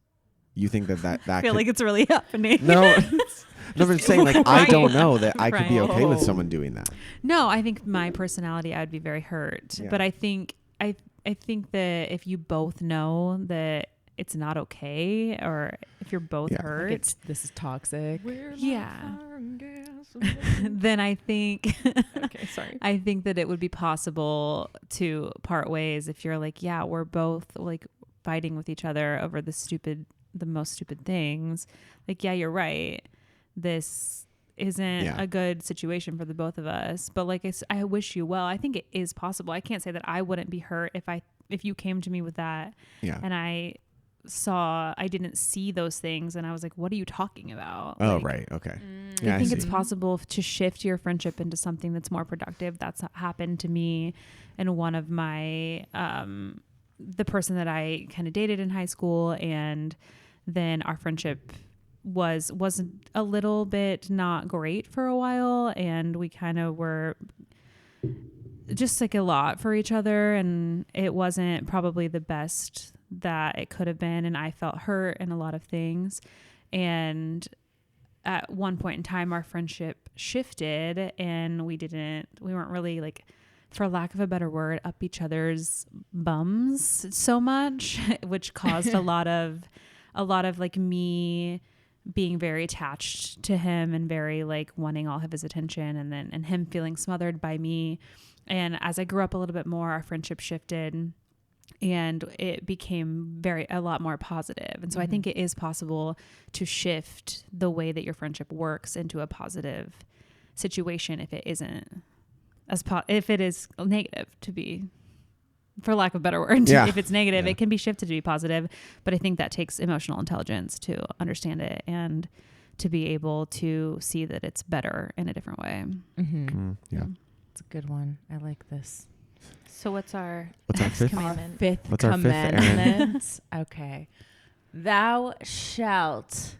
C: you think that
D: I feel like it's really happening.
C: No, no, but I'm saying like I don't know that I could be
D: Right.
C: okay with someone doing that.
D: No, I think my personality, I would be very hurt.
C: Yeah.
D: But I think that if you both know that it's not okay, or if you're both
C: Yeah.
D: hurt,
A: This is toxic.
D: yeah, then I think
B: Okay, sorry.
D: I think that it would be possible to part ways if you're like, yeah, we're both like fighting with each other over the most stupid things. Like, yeah, you're right. This isn't
C: Yeah.
D: a good situation for the both of us. But like, I wish you well. I think it is possible. I can't say that I wouldn't be hurt if you came to me with that
C: Yeah.
D: and I didn't see those things and I was like, what are you talking about?
C: Oh,
D: Like,
C: right. Okay.
D: I think it's
C: see.
D: possible to shift your friendship into something that's more productive. That's happened to me and one of my, the person that I kind of dated in high school, and then our friendship was a little bit not great for a while, and we kind of were just like a lot for each other, and it wasn't probably the best that it could have been, and I felt hurt in a lot of things. And at one point in time our friendship shifted, and we weren't really, like, for lack of a better word, up each other's bums so much, which caused a lot of like me being very attached to him and very like wanting all of his attention, and him feeling smothered by me. And as I grew up a little bit more, our friendship shifted and it became a lot more positive. And so I think it is possible to shift the way that your friendship works into a positive situation if it isn't if it is negative, to be, for lack of a better word.
C: Yeah.
D: If it's negative,
C: Yeah.
D: it can be shifted to be positive. But I think that takes emotional intelligence to understand it and to be able to see that it's better in a different way.
C: Yeah.
A: It's a good one. I like this.
B: So what's our
C: fifth?
B: commandment?
A: Fifth
C: What's our fifth, Erin?
A: commandment. Okay. Thou shalt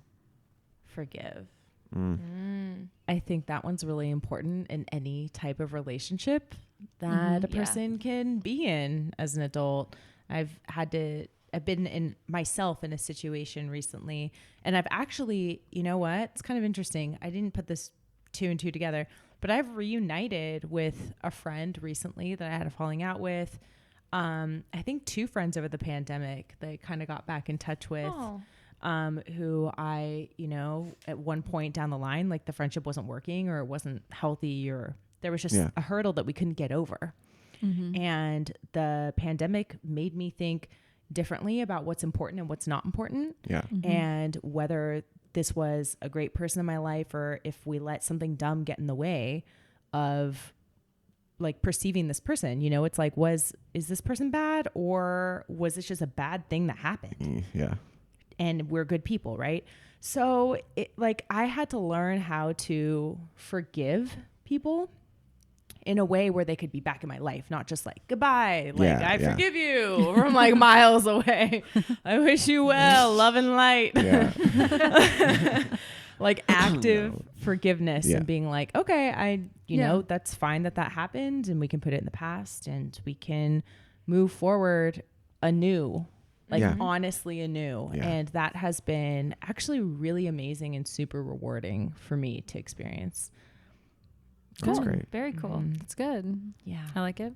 A: forgive. I think that one's really important in any type of relationship that a
B: Yeah.
A: person can be in as an adult. I've been in myself in a situation recently, and I've actually, you know what? It's kind of interesting. I didn't put this 2 and 2 together, but I've reunited with a friend recently that I had a falling out with. I think 2 friends over the pandemic that I kind of got back in touch with.
B: Oh.
A: Who I, at one point down the line, like the friendship wasn't working or it wasn't healthy, or there was just a hurdle that we couldn't get over. And the pandemic made me think differently about what's important and what's not important.
C: Yeah.
A: And whether this was a great person in my life, or if we let something dumb get in the way of like perceiving this person, it's like, is this person bad, or was this just a bad thing that happened?
C: Yeah.
A: And we're good people, right? So I had to learn how to forgive people in a way where they could be back in my life, not just like, goodbye, like, I forgive you from like miles away. I wish you well, love and light.
C: Yeah.
A: Like active forgiveness and being like, okay,
B: Yeah.
A: that's fine that happened, and we can put it in the past and we can move forward anew. Like honestly anew.
C: Yeah.
A: And that has been actually really amazing and super rewarding for me to experience.
C: That's
D: Cool.
C: great.
B: Very cool.
D: That's good.
A: Yeah.
D: I like it.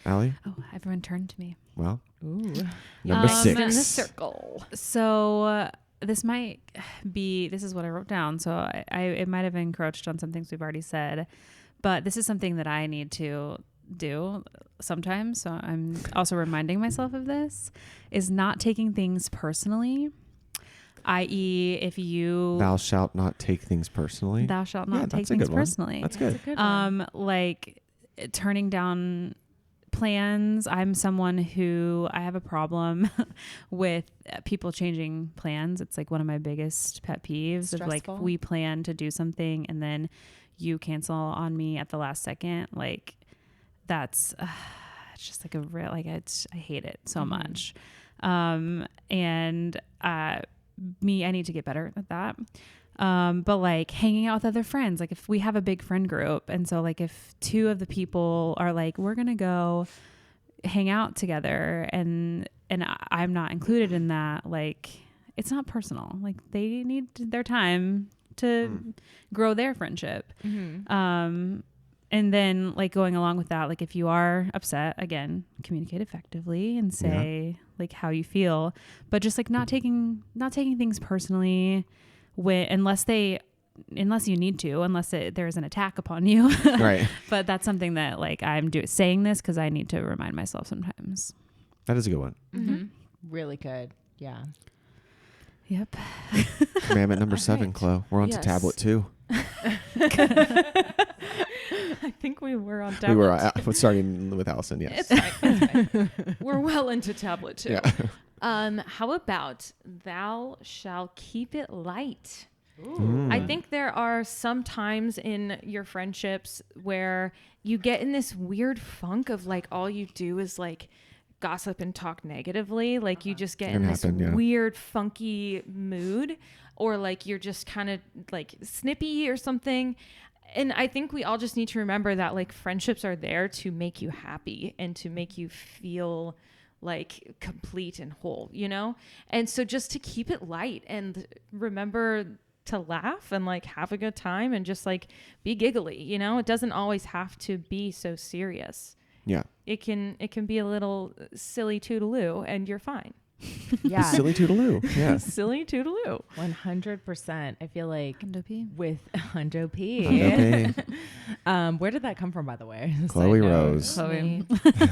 C: Allie?
D: Oh, everyone turned to me.
C: Well,
A: Ooh.
C: number 6.
B: In the circle.
D: So this is what I wrote down. So it might have encroached on some things we've already said, but this is something that I need to do sometimes. So I'm also reminding myself of this, is not taking things personally. I.e., if you
C: Thou shalt not take things personally.
D: thou shalt not take
C: that's a
D: things
C: good one.
D: personally.
C: That's good.
D: Like turning down plans. I'm someone who I have a problem with people changing plans. It's like one of my biggest pet peeves of like,
A: Stressful.
D: we plan to do something and then you cancel on me at the last second. Like that's it's just like a real, like I hate it so much. I need to get better at that. But like hanging out with other friends, like if we have a big friend group, and so like if 2 of the people are like, we're going to go hang out together and I'm not included in that, like it's not personal. Like they need their time to grow their friendship. And then like going along with that, like if you are upset, again, communicate effectively and say like how you feel, but just like not taking things personally unless you need to, unless there's an attack upon you.
C: Right.
D: But that's something that like I'm saying this because I need to remind myself sometimes.
C: That is a good one.
A: Really good. Yeah.
D: Yep.
C: Commandment number 7, Chloe. We're on to tablet 2.
B: I think we were on tablet.
C: We were starting with Allison. Yes.
B: It's fine. It's fine. We're well into tablet 2.
C: Yeah.
B: How about thou shall keep it light?
C: Ooh.
B: I think there are some times in your friendships where you get in this weird funk of like all you do is like gossip and talk negatively. Like you just get in this weird funky mood, or like you're just kind of like snippy or something. And I think we all just need to remember that like friendships are there to make you happy and to make you feel like complete and whole, you know? And so just to keep it light and remember to laugh and like have a good time and just like be giggly, you know? It doesn't always have to be so serious.
C: Yeah.
B: It can be a little silly toodaloo and you're fine.
A: Yeah.
C: Silly toodaloo. Yeah.
B: Silly toodaloo.
A: 100%. I feel like
D: Hundo P.
A: with Hundo P.
C: Hundo P.
A: Where did that come from, by the way?
C: Chloe Rose.
B: Chloe.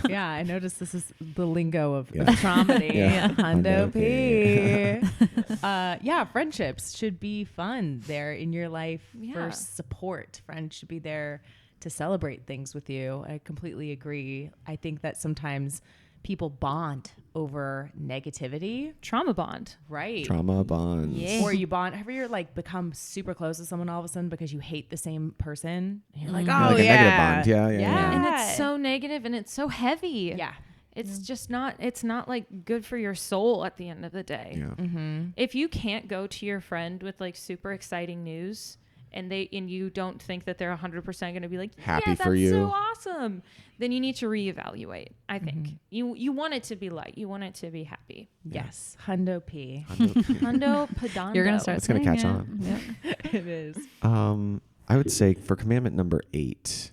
A: Yeah, I noticed this is the lingo of
C: Yeah.
A: Traumedy.
C: Yeah.
A: Hundo
C: Hundo
A: P. Yeah, friendships should be fun. They're in your life for
B: Yeah.
A: support. Friends should be there to celebrate things with you. I completely agree. I think that sometimes people bond over negativity.
B: Trauma bond.
A: Right.
C: Trauma bonds.
B: Yeah.
A: Or you bond. Have you ever like become super close with someone all of a sudden because you hate the same person? And you're like,
C: Yeah, like a negative bond. Yeah.
B: And it's so negative and it's so heavy.
A: Yeah.
B: It's just not, it's not like good for your soul at the end of the day.
C: Yeah.
B: If you can't go to your friend with like super exciting news and you don't think that they're 100% going to be like,
C: Happy
B: yeah,
C: for
B: that's
C: you.
B: so awesome, then you need to reevaluate. I think you want it to be light. You want it to be happy.
A: Yes. Hundo P.
B: Hundo Pedando.
D: You're gonna start.
C: It's gonna catch
D: saying
C: on.
D: Yep.
A: It is.
C: I would say for commandment number 8,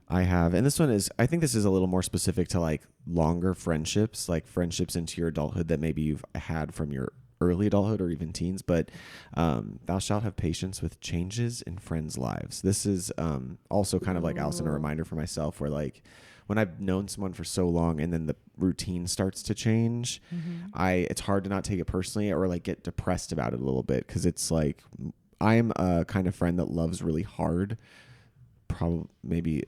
C: I have, and this one is, I think this is a little more specific to like longer friendships, like friendships into your adulthood that maybe you've had from your early adulthood or even teens, but thou shalt have patience with changes in friends' lives. This is also kind of like Allison, a reminder for myself where like when I've known someone for so long and then the routine starts to change, it's hard to not take it personally or like get depressed about it a little bit, because it's like I'm a kind of friend that loves really hard, maybe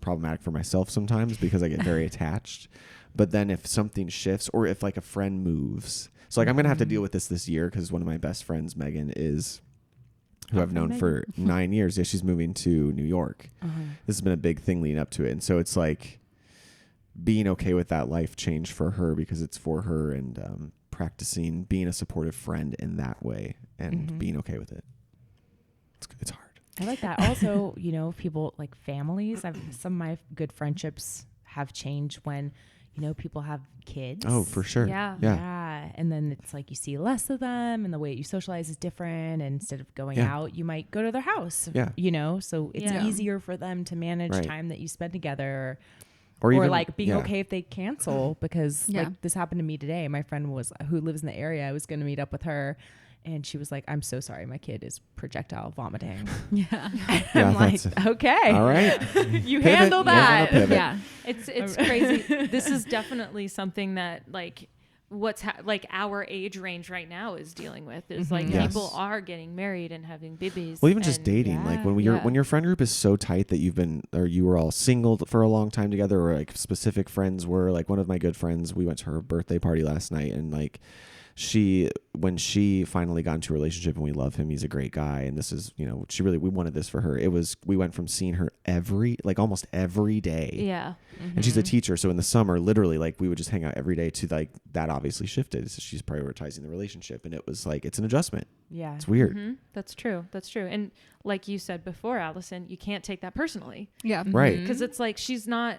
C: problematic for myself sometimes because I get very attached. But then if something shifts or if like a friend moves, so like I'm going to have to deal with this year because one of my best friends, Megan, who I've known for 9 years. Yeah, she's moving to New York. This has been a big thing leading up to it. And so it's like being okay with that life change for her because it's for her, and practicing being a supportive friend in that way and being okay with it. It's hard.
A: I like that. Also, you know, people like families. Some of my good friendships have changed when, you know, people have kids.
C: Oh, for sure.
A: Yeah. And then it's like you see less of them and the way you socialize is different. And instead of going out, you might go to their house.
C: Yeah.
A: You know, so it's
B: Yeah.
A: easier for them to manage
C: Right.
A: time that you spend together.
C: Or even,
A: like being okay if they cancel, because
D: Yeah.
A: like this happened to me today. My friend who lives in the area, I was going to meet up with her. And she was like, I'm so sorry. My kid is projectile vomiting.
D: Yeah.
A: I'm like, okay.
C: All right.
A: You
C: Pivot.
A: handle
C: Yeah,
A: that.
C: pivot.
D: Yeah.
B: It's crazy. This is definitely something that like like our age range right now is dealing with is like
C: Yes.
B: people are getting married and having babies.
C: Well, even just
B: and-
C: dating, like when
B: Yeah.
C: when your friend group is so tight that you were all single for a long time together, or like specific friends were, like one of my good friends, we went to her birthday party last night, and like when she finally got into a relationship, and we love him, he's a great guy, and this is, you know, we wanted this for her. We went from seeing her almost every day.
B: Yeah.
C: And she's a teacher, so in the summer, literally, like we would just hang out every day, to like that obviously shifted. So she's prioritizing the relationship, and it was like it's an adjustment.
A: Yeah.
C: It's weird.
B: That's true. That's true. And like you said before, Allison, you can't take that personally.
D: Yeah.
C: Right.
B: Because it's like she's not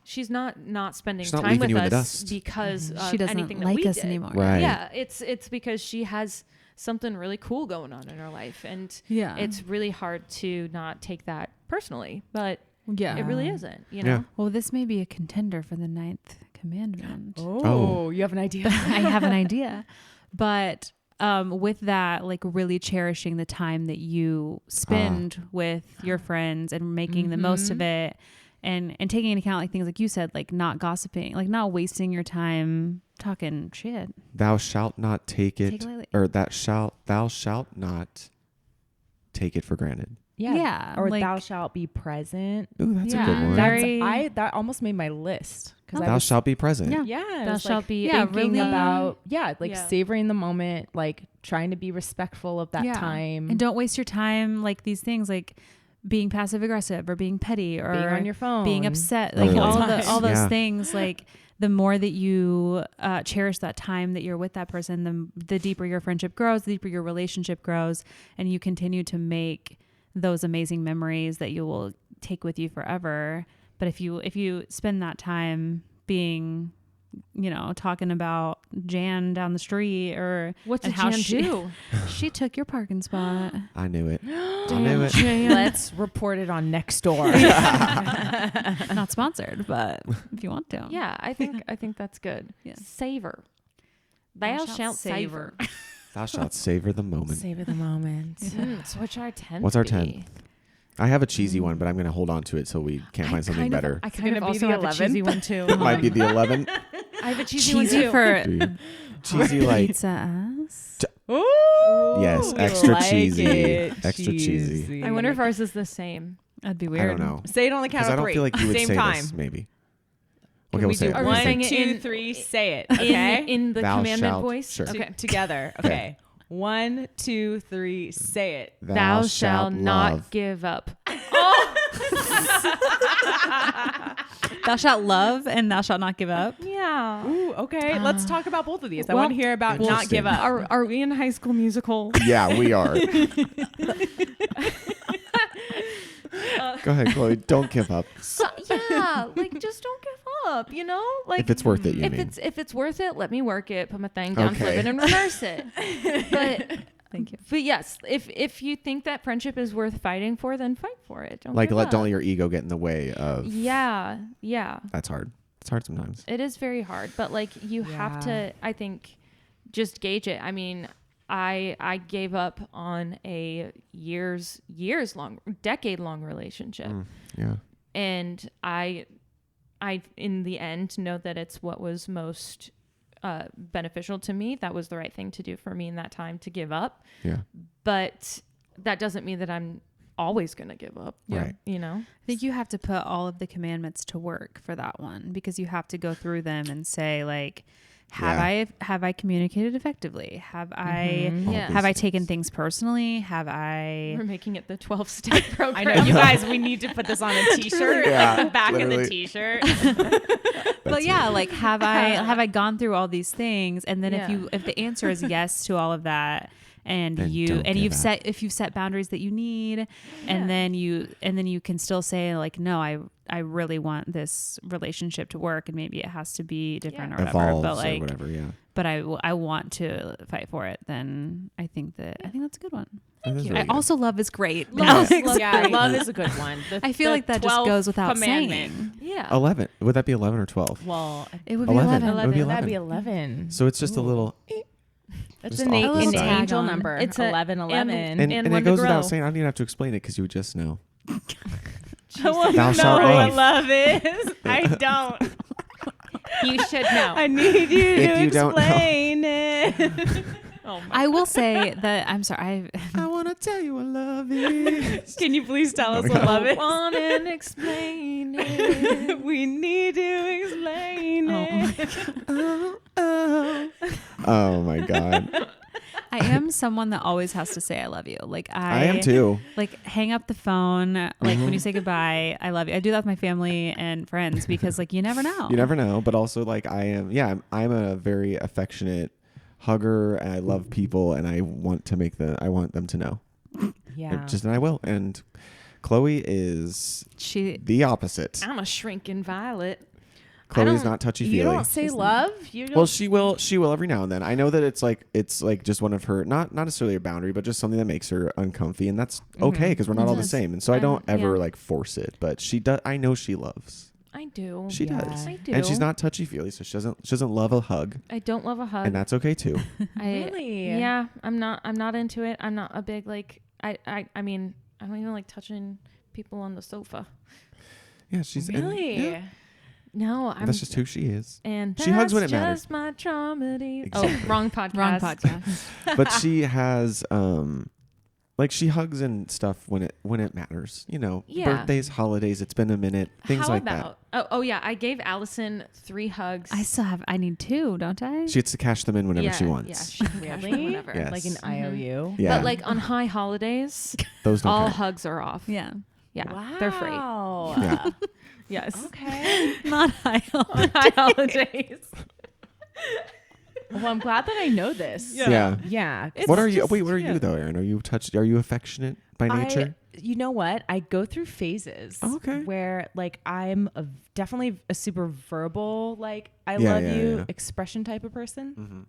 B: she's not spending
C: She's not
B: time
C: leaving
B: with
C: you in the
B: us
C: dust.
B: because of
D: She doesn't
B: anything that
D: like
B: we
D: us
B: did.
D: anymore.
C: Right.
B: Yeah, it's because she has something really cool going on in her life, and
D: Yeah.
B: it's really hard to not take that personally, but
D: Yeah.
B: it really isn't, you know.
D: Well, this may be a contender for the 9th commandment.
A: Oh, you have an idea?
D: I have an idea. But with that, like really cherishing the time that you spend with your friends and making the most of it, and taking into account like things like you said, like not gossiping, like not wasting your time talking shit.
C: Thou shalt not take it,
D: Take it lightly.
C: or thou shalt not take it for granted.
D: Yeah,
A: Or
D: like-
A: thou shalt be present.
C: Ooh, that's
D: Yeah,
C: a good one.
D: very-
A: That almost made my list. Because
C: Thou shalt be present.
D: Yeah.
A: Yeah,
B: Thou
A: it's
B: shalt
A: like
B: be
A: thinking
D: really-
A: about
B: Yeah.
A: savoring the moment, like trying to be respectful of that time,
D: And don't waste your time like these things like being passive aggressive or being petty or
A: being on your phone,
D: being upset,
C: the
D: like
C: whole
D: all those
C: Yeah.
D: things. Like the more that you cherish that time that you're with that person, the deeper your friendship grows, the deeper your relationship grows, and you continue to make those amazing memories that you will take with you forever. But if you spend that time being, talking about Jan down the street or
B: What did
D: how
B: Jan do?
D: she took your parking spot.
C: I knew it. I knew it.
A: let's report it on Nextdoor.
D: Not sponsored, but if you want to.
B: Yeah, I think that's good.
D: Yeah.
B: Savor. Thou shalt savor.
C: Thou shalt savor the moment.
A: Savor the moment.
B: So what's our 10th?
C: What's our
B: be?
C: 10th? I have a cheesy one, but I'm going to hold on to it till we can't find something better.
B: I kind of
A: gonna be
B: also
A: the
B: have a cheesy
A: 11th.
B: one too.
C: It might be the 11.
B: I have a cheesy one
D: Cheesy
B: too.
D: for
C: Cheesy like
D: pizza ass.
A: Ooh,
C: Yes,
A: we
C: extra
A: like
C: cheesy.
A: it.
C: Extra cheesy.
B: I wonder if ours is the same.
D: That'd be
C: I
D: weird.
C: don't know.
A: Say it on the count
C: Because
A: of
C: I don't
A: three.
C: feel like you would
A: Same
C: say
A: time.
C: this, maybe.
A: Can
C: Okay, we'll
A: we
C: say
A: do
C: it.
B: Are we
A: one,
B: saying it
A: 2,
B: in-
A: 3, say it. Okay.
B: In the
C: Thou
B: commandment
C: shalt-
B: voice?
C: sure.
B: Okay.
A: Together. Okay. 1, 2, 3, say it.
B: Thou shalt not
C: love.
B: give up.
D: Thou shalt love and thou shalt not give up.
B: Yeah.
A: Ooh, okay. Let's talk about both of these. I
B: well,
A: want to hear about not give up.
B: Are we in High School Musical?
C: Yeah, we are. Go ahead, Chloe. Don't give up.
B: Yeah, like just don't give up, Like
C: If it's worth it, you mean.
B: if it's worth it, let me work it, put my thing down, flip
C: Okay.
B: it, and reverse it. But
D: Thank you.
B: But yes, if you think that friendship is worth fighting for, then fight for it. Don't
C: Like,
B: give up.
C: don't let your ego get in the way of.
B: Yeah.
C: That's hard. It's hard sometimes.
B: It is very hard, but like you have to, I think, just gauge it. I mean, I gave up on a decade long relationship,
C: Yeah.
B: and I in the end know that it's what was most beneficial to me. That was the right thing to do for me in that time, to give up.
C: Yeah.
B: But that doesn't mean that I'm always going to give up.
C: Right.
D: I think you have to put all of the commandments to work for that one, because you have to go through them and say like, have I communicated effectively? Have I
B: Yeah.
D: have I taken things personally? Have I
B: We're making it the 12-step program.
A: I know, you guys, we need to put this on a t-shirt.
C: Yeah,
A: Like the back of
C: literally.
A: the t-shirt.
D: But yeah, like have I gone through all these things? And then
B: Yeah.
D: if the answer is yes to all of that, and
C: Then don't give
D: you've
C: up.
D: you've set boundaries that you need, and then you can still say like, no, I really want this relationship to work, and maybe it has to be different or whatever.
C: Evolves
D: But like,
C: or whatever, yeah.
D: but I want to fight for it. Then I think that's a good one.
C: That is
B: you.
C: really
D: I
C: good.
D: also love is great.
B: Love-
A: Yeah,
B: great.
A: love is a good one.
D: I feel like that just
A: 12th
D: goes without
A: commandment.
D: saying.
B: Yeah.
C: 11. Would that be 11 or 12?
A: Well,
D: It would be
C: 11.
D: 11.
C: It would be
A: that'd
C: 11.
A: be 11.
C: So it's just a little.
A: That's
C: Just
A: an,
C: off the
A: an
C: side.
A: angel
D: Tag on.
A: number.
B: It's
A: It's
B: a-
A: 1111.
C: And
B: And
C: it
B: one to
C: goes without
B: grow.
C: saying. I don't even have to explain it because you would just know.
A: I want
C: Thou
A: to know
C: shalt
A: what
C: love.
A: love is. I don't.
B: You should know.
A: I need you
C: If
A: to
C: you don't know.
A: explain it.
B: Oh my.
D: I will say that I'm sorry.
C: I want to tell you what love is.
A: Can you please tell us
C: Oh,
A: what
C: yeah.
A: love is?
B: Want and explain it.
A: We need to explain it.
C: Oh my God.
D: I am someone that always has to say I love you. Like
C: I am too.
D: Like hang up the phone. Like when you say goodbye, I love you. I do that with my family and friends because like you never know.
C: You never know. But also like I am. Yeah, I'm a very affectionate hugger, and I love people, and I want them to know.
A: Yeah.
C: And I will. And Chloe is
D: She
C: the opposite.
B: I'm a shrinking violet.
C: Chloe's not touchy-feely.
A: You don't say love? You don't?
C: Well, she will every now and then. I know that it's like just one of her, not necessarily a boundary, but just something that makes her uncomfy, and that's okay because we're not all the same. And so I don't ever like force it, but she does. I know she loves.
B: I do.
C: She does.
B: I do.
C: And she's not touchy-feely, so she doesn't love a hug.
B: I don't love a hug.
C: And that's okay too.
A: Really?
B: Yeah, I'm not into it. I'm not a big like I mean, I don't even like touching people on the sofa.
C: Yeah, she's
A: really.
C: yeah.
B: No,
C: That's just who she is.
B: And
C: she hugs when it matters.
B: Just my traumedy.
C: Exactly.
B: Oh, wrong podcast.
D: Wrong podcast.
C: But she has like she hugs and stuff when it matters. You know, birthdays, holidays. It's been a minute. Things
B: How
C: like
B: about,
C: that.
B: Oh yeah, I gave Allison 3 hugs.
D: I need 2, don't I?
C: She gets to cash them in whenever she wants.
B: Yeah, she can cash them
A: Really?
B: whenever.
C: Yes.
A: Like an IOU?
C: Yeah.
B: But like on high holidays,
C: Those don't
B: all
C: count.
B: hugs are off.
D: Yeah.
B: Yeah,
A: Wow.
B: they're free.
C: Yeah.
B: Yes.
A: Okay.
D: Not high.
B: On high holidays.
A: Well, I'm glad that I know this.
C: Yeah.
A: Yeah.
C: What are you though, Erin? Are you affectionate by nature?
A: You know what? I go through phases.
C: Oh, okay.
A: Where like I'm definitely a super verbal, like I
C: Yeah,
A: love
C: yeah,
A: you
C: yeah.
A: expression type of person.
C: Mm-hmm.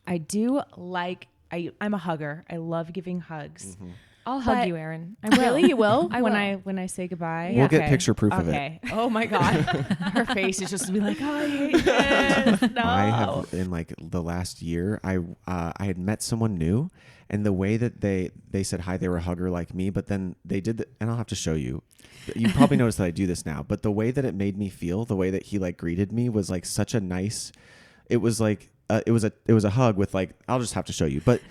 A: I do like I'm a hugger. I love giving hugs.
C: Mm-hmm.
B: I'll hug
A: But-
B: you, Erin. I will.
A: Really, you will?
B: I
A: when
B: will.
A: when I say goodbye.
C: We'll get picture proof of it.
A: Okay. Oh my god, her face is just to be like, oh, I hate this. No.
C: I have in like the last year, I had met someone new, and the way that they said hi, they were a hugger like me, but then they did and I'll have to show you. You probably noticed that I do this now, but the way that it made me feel, the way that he like greeted me was like such a nice. It was like. It was a hug with like, I'll just have to show you, but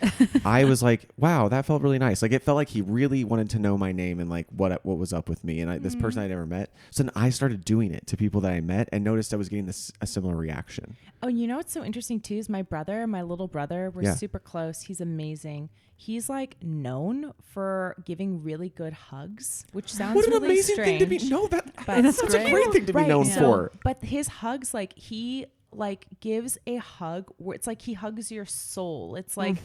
C: I was like, wow, that felt really nice. Like it felt like he really wanted to know my name and like what was up with me. And this person I never met. So then I started doing it to people that I met and noticed I was getting a similar reaction.
A: Oh, you know what's so interesting too is my little brother, we're super close. He's amazing. He's like known for giving really good hugs, which sounds
C: What an
A: really
C: amazing
A: strange.
C: thing to be. No, that's
A: That's
C: a great thing to be known for.
A: But his hugs, like he like gives a hug where it's like he hugs your soul. It's like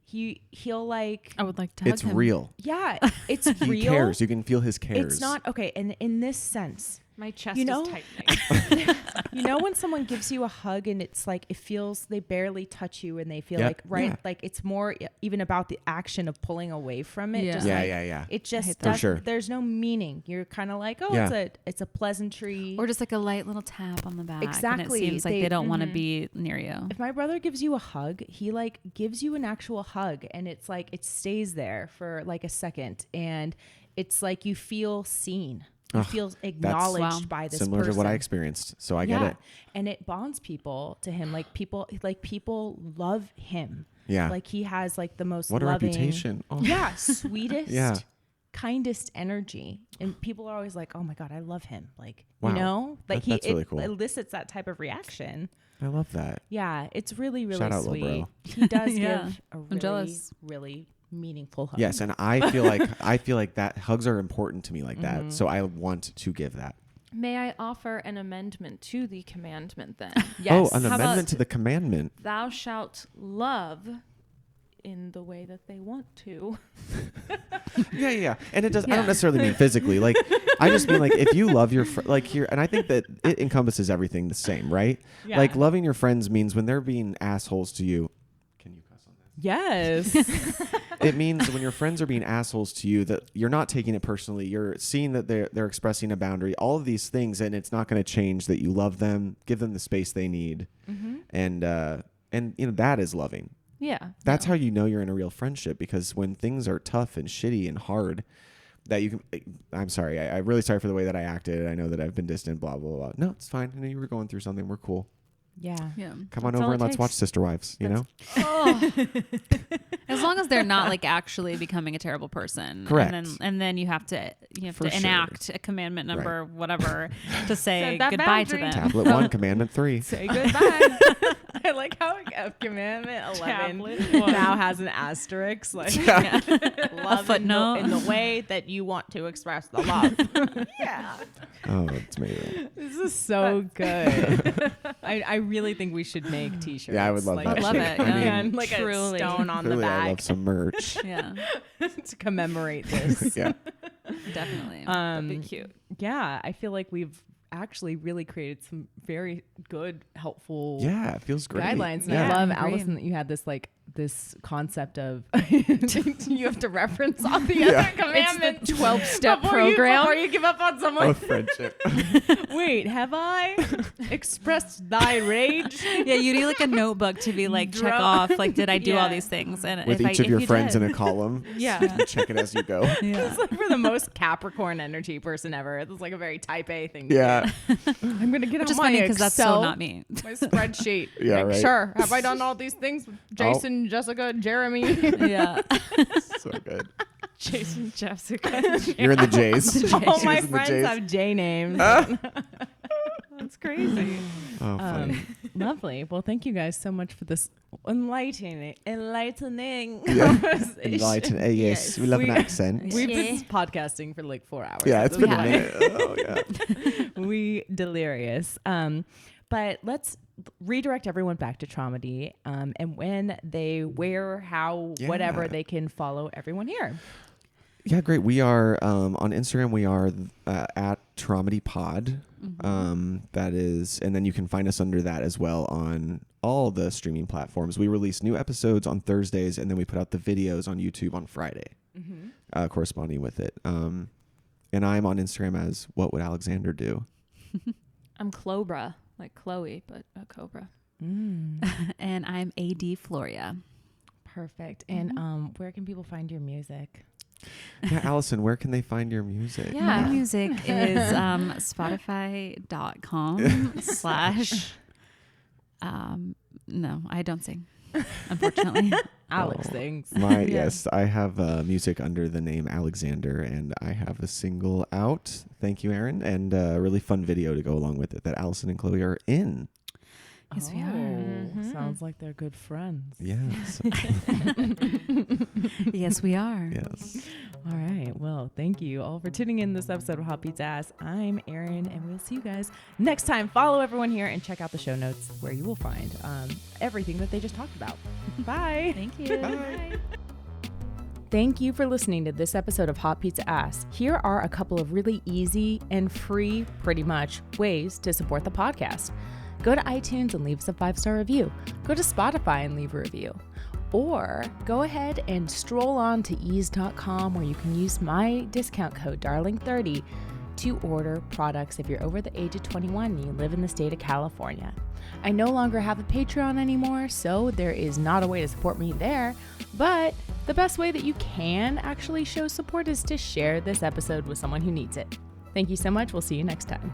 A: he'll like
D: I would like to hug
C: It's
D: him.
C: real.
A: yeah, it's
C: He
A: real.
C: cares. You can feel his cares.
A: It's not okay. And in this sense,
B: My chest
A: You know?
B: is tightening.
A: you know when someone gives you a hug and it's like it feels they barely touch you and they feel
C: Yep.
A: like like it's more even about the action of pulling away from it.
D: Yeah.
A: Just
C: Yeah,
A: like,
C: yeah.
A: It just
C: For
A: does,
C: sure.
A: there's no meaning. You're kind of like, oh,
C: Yeah.
A: it's a pleasantry.
D: Or just like a light little tap on the back.
A: Exactly.
D: And it seems like
A: They-
D: they don't want to be near you.
A: If my brother gives you a hug, he like gives you an actual hug and it's like it stays there for like a second and it's like you feel seen. You
C: Ugh,
A: feel acknowledged
D: wow.
A: by this
C: Similar
A: person.
C: to what I experienced. So I get it.
A: And it bonds people to him. Like people love him.
C: Yeah.
A: Like he has like the most
C: What a
A: loving,
C: reputation. Oh.
A: Yeah, sweetest,
C: Yeah.
A: kindest energy. And people are always like, "Oh my god, I love him." Like,
C: Wow.
A: you know, like
C: That's really cool.
A: elicits that type of reaction.
C: I love that.
A: Yeah, it's really really
C: Shout out,
A: sweet.
C: Lil Bro.
A: He does
D: Yeah.
A: give a
D: I'm
A: really
D: jealous.
A: really meaningful hug.
C: Yes, and I feel like that hugs are important to me like
A: Mm-hmm.
C: that. So I want to give that.
B: May I offer an amendment to the commandment then?
A: Yes.
C: Oh, an
B: How
C: amendment
B: about-
C: to the commandment.
B: Thou shalt love in the way that they want to.
C: Yeah. And it does. I don't necessarily mean physically. Like I just mean like if you love your like here, and I think that it encompasses everything the same, right?
A: Yeah.
C: Like loving your friends means when they're being assholes to you. Can you cuss on that?
A: Yes.
C: It means when your friends are being assholes to you that you're not taking it personally. You're seeing that they're expressing a boundary. All of these things, and it's not going to change that you love them, give them the space they need, and you know that is loving.
B: Yeah.
C: That's how you know you're in a real friendship, because when things are tough and shitty and hard, that you can. I'm sorry. I'm really sorry for the way that I acted. I know that I've been distant. Blah blah blah. No, it's fine. I know you were going through something. We're cool.
A: Yeah.
D: Yeah.
C: Come on
B: That's all
C: over
B: it
C: and let's
B: takes.
C: watch Sister Wives. You know.
D: As long as they're not like actually becoming a terrible person.
C: Correct.
D: And then you have to
C: For sure.
D: enact a commandment number, whatever, to say
B: Set that
D: goodbye to
B: boundary.
D: them.
C: Tablet 1, Commandment 3.
A: Say goodbye. I like how Commandment 11
B: Tablet 1.
A: now has an asterisk, like love
D: footnote.
A: in the way that you want to express the love. Yeah,
C: Oh, it's amazing.
A: this is so good. I really think we should make T-shirts.
C: Yeah, I would love
A: like,
C: that.
D: I'd love
C: shit.
D: it,
C: I
D: yeah.
C: mean,
A: like
D: Truly.
A: a stone on the
C: clearly I
A: back
C: love some merch.
D: Yeah,
A: to commemorate this.
C: Yeah.
D: definitely.
B: That'd be cute.
A: Yeah, I feel like we've actually really created some very good, helpful
C: Yeah, it feels great.
A: guidelines. And
C: Yeah.
A: I love,
D: I agree.
A: Allison, that you had this like this concept of you have to reference all the other commandments.
B: It's the 12-step
A: Before
B: program.
A: Before you give up on someone.
C: Oh, friendship.
A: Wait, have I expressed thy rage?
D: Yeah, you need like a notebook to be like check off like did I do all
A: Yeah.
D: these things and
C: With each of your friends in a column.
B: Yeah.
C: You check it as you go.
A: It's like for the most Capricorn energy person ever. It's like a very type A thing. to
C: Yeah.
A: do. I'm gonna get
D: Which
A: on
D: is
A: my
D: funny because that's so
A: Excel,
D: not me.
A: my spreadsheet.
C: Yeah,
A: Like,
C: right.
A: sure. Have I done all these things with Jason, Jessica, Jeremy?
D: Yeah.
C: So good.
B: Jason, Jessica.
C: You're in the J's.
A: All
C: She
A: my
C: was in the
A: friends
C: J's.
A: have J names.
B: That's crazy.
C: Oh, funny.
A: Lovely. Well, thank you guys so much for this enlightening
C: Yeah. Enlighten. Yes. We love an accent.
A: We've been podcasting for like 4 hours.
C: Yeah, it's been a
D: Yeah.
C: minute. Oh, yeah.
A: We delirious. But let's redirect everyone back to Traumedy. And when they, where, how, whatever,
C: Yeah.
A: they can follow everyone here.
C: Yeah, great. We are on Instagram. We are at Traumedy Pod. That is, and then you can find us under that as well on all the streaming platforms. We release new episodes on Thursdays, and then we put out the videos on YouTube on Friday, corresponding with it. And I'm on Instagram as What Would Alexander Do?
B: I'm Clobra, like Chloe, but a cobra.
D: And I'm AD Floria.
A: Perfect. And where can people find your music?
C: Yeah, Allison, where can they find your music?
D: My music is spotify.com/ no, I don't sing, unfortunately.
A: Alex sings.
C: Yes, I have music under the name Alexander, and I have a single out. Thank you, Aaron, and a really fun video to go along with it that Allison and Chloe are in.
D: Yes, we are.
A: Sounds like they're good friends.
C: Yes.
D: Yes, we are.
C: Yes.
A: All right. Well, thank you all for tuning in this episode of Hot Pizza Ass. I'm Erin, and we'll see you guys next time. Follow everyone here and check out the show notes where you will find everything that they just talked about. Bye.
D: Thank you.
C: Bye.
A: Thank you for listening to this episode of Hot Pizza Ass. Here are a couple of really easy and free, pretty much, ways to support the podcast. Go to iTunes and leave us a 5-star review. Go to Spotify and leave a review. Or go ahead and stroll on to ease.com where you can use my discount code Darling30 to order products if you're over the age of 21 and you live in the state of California. I no longer have a Patreon anymore, so there is not a way to support me there, but the best way that you can actually show support is to share this episode with someone who needs it. Thank you so much. We'll see you next time.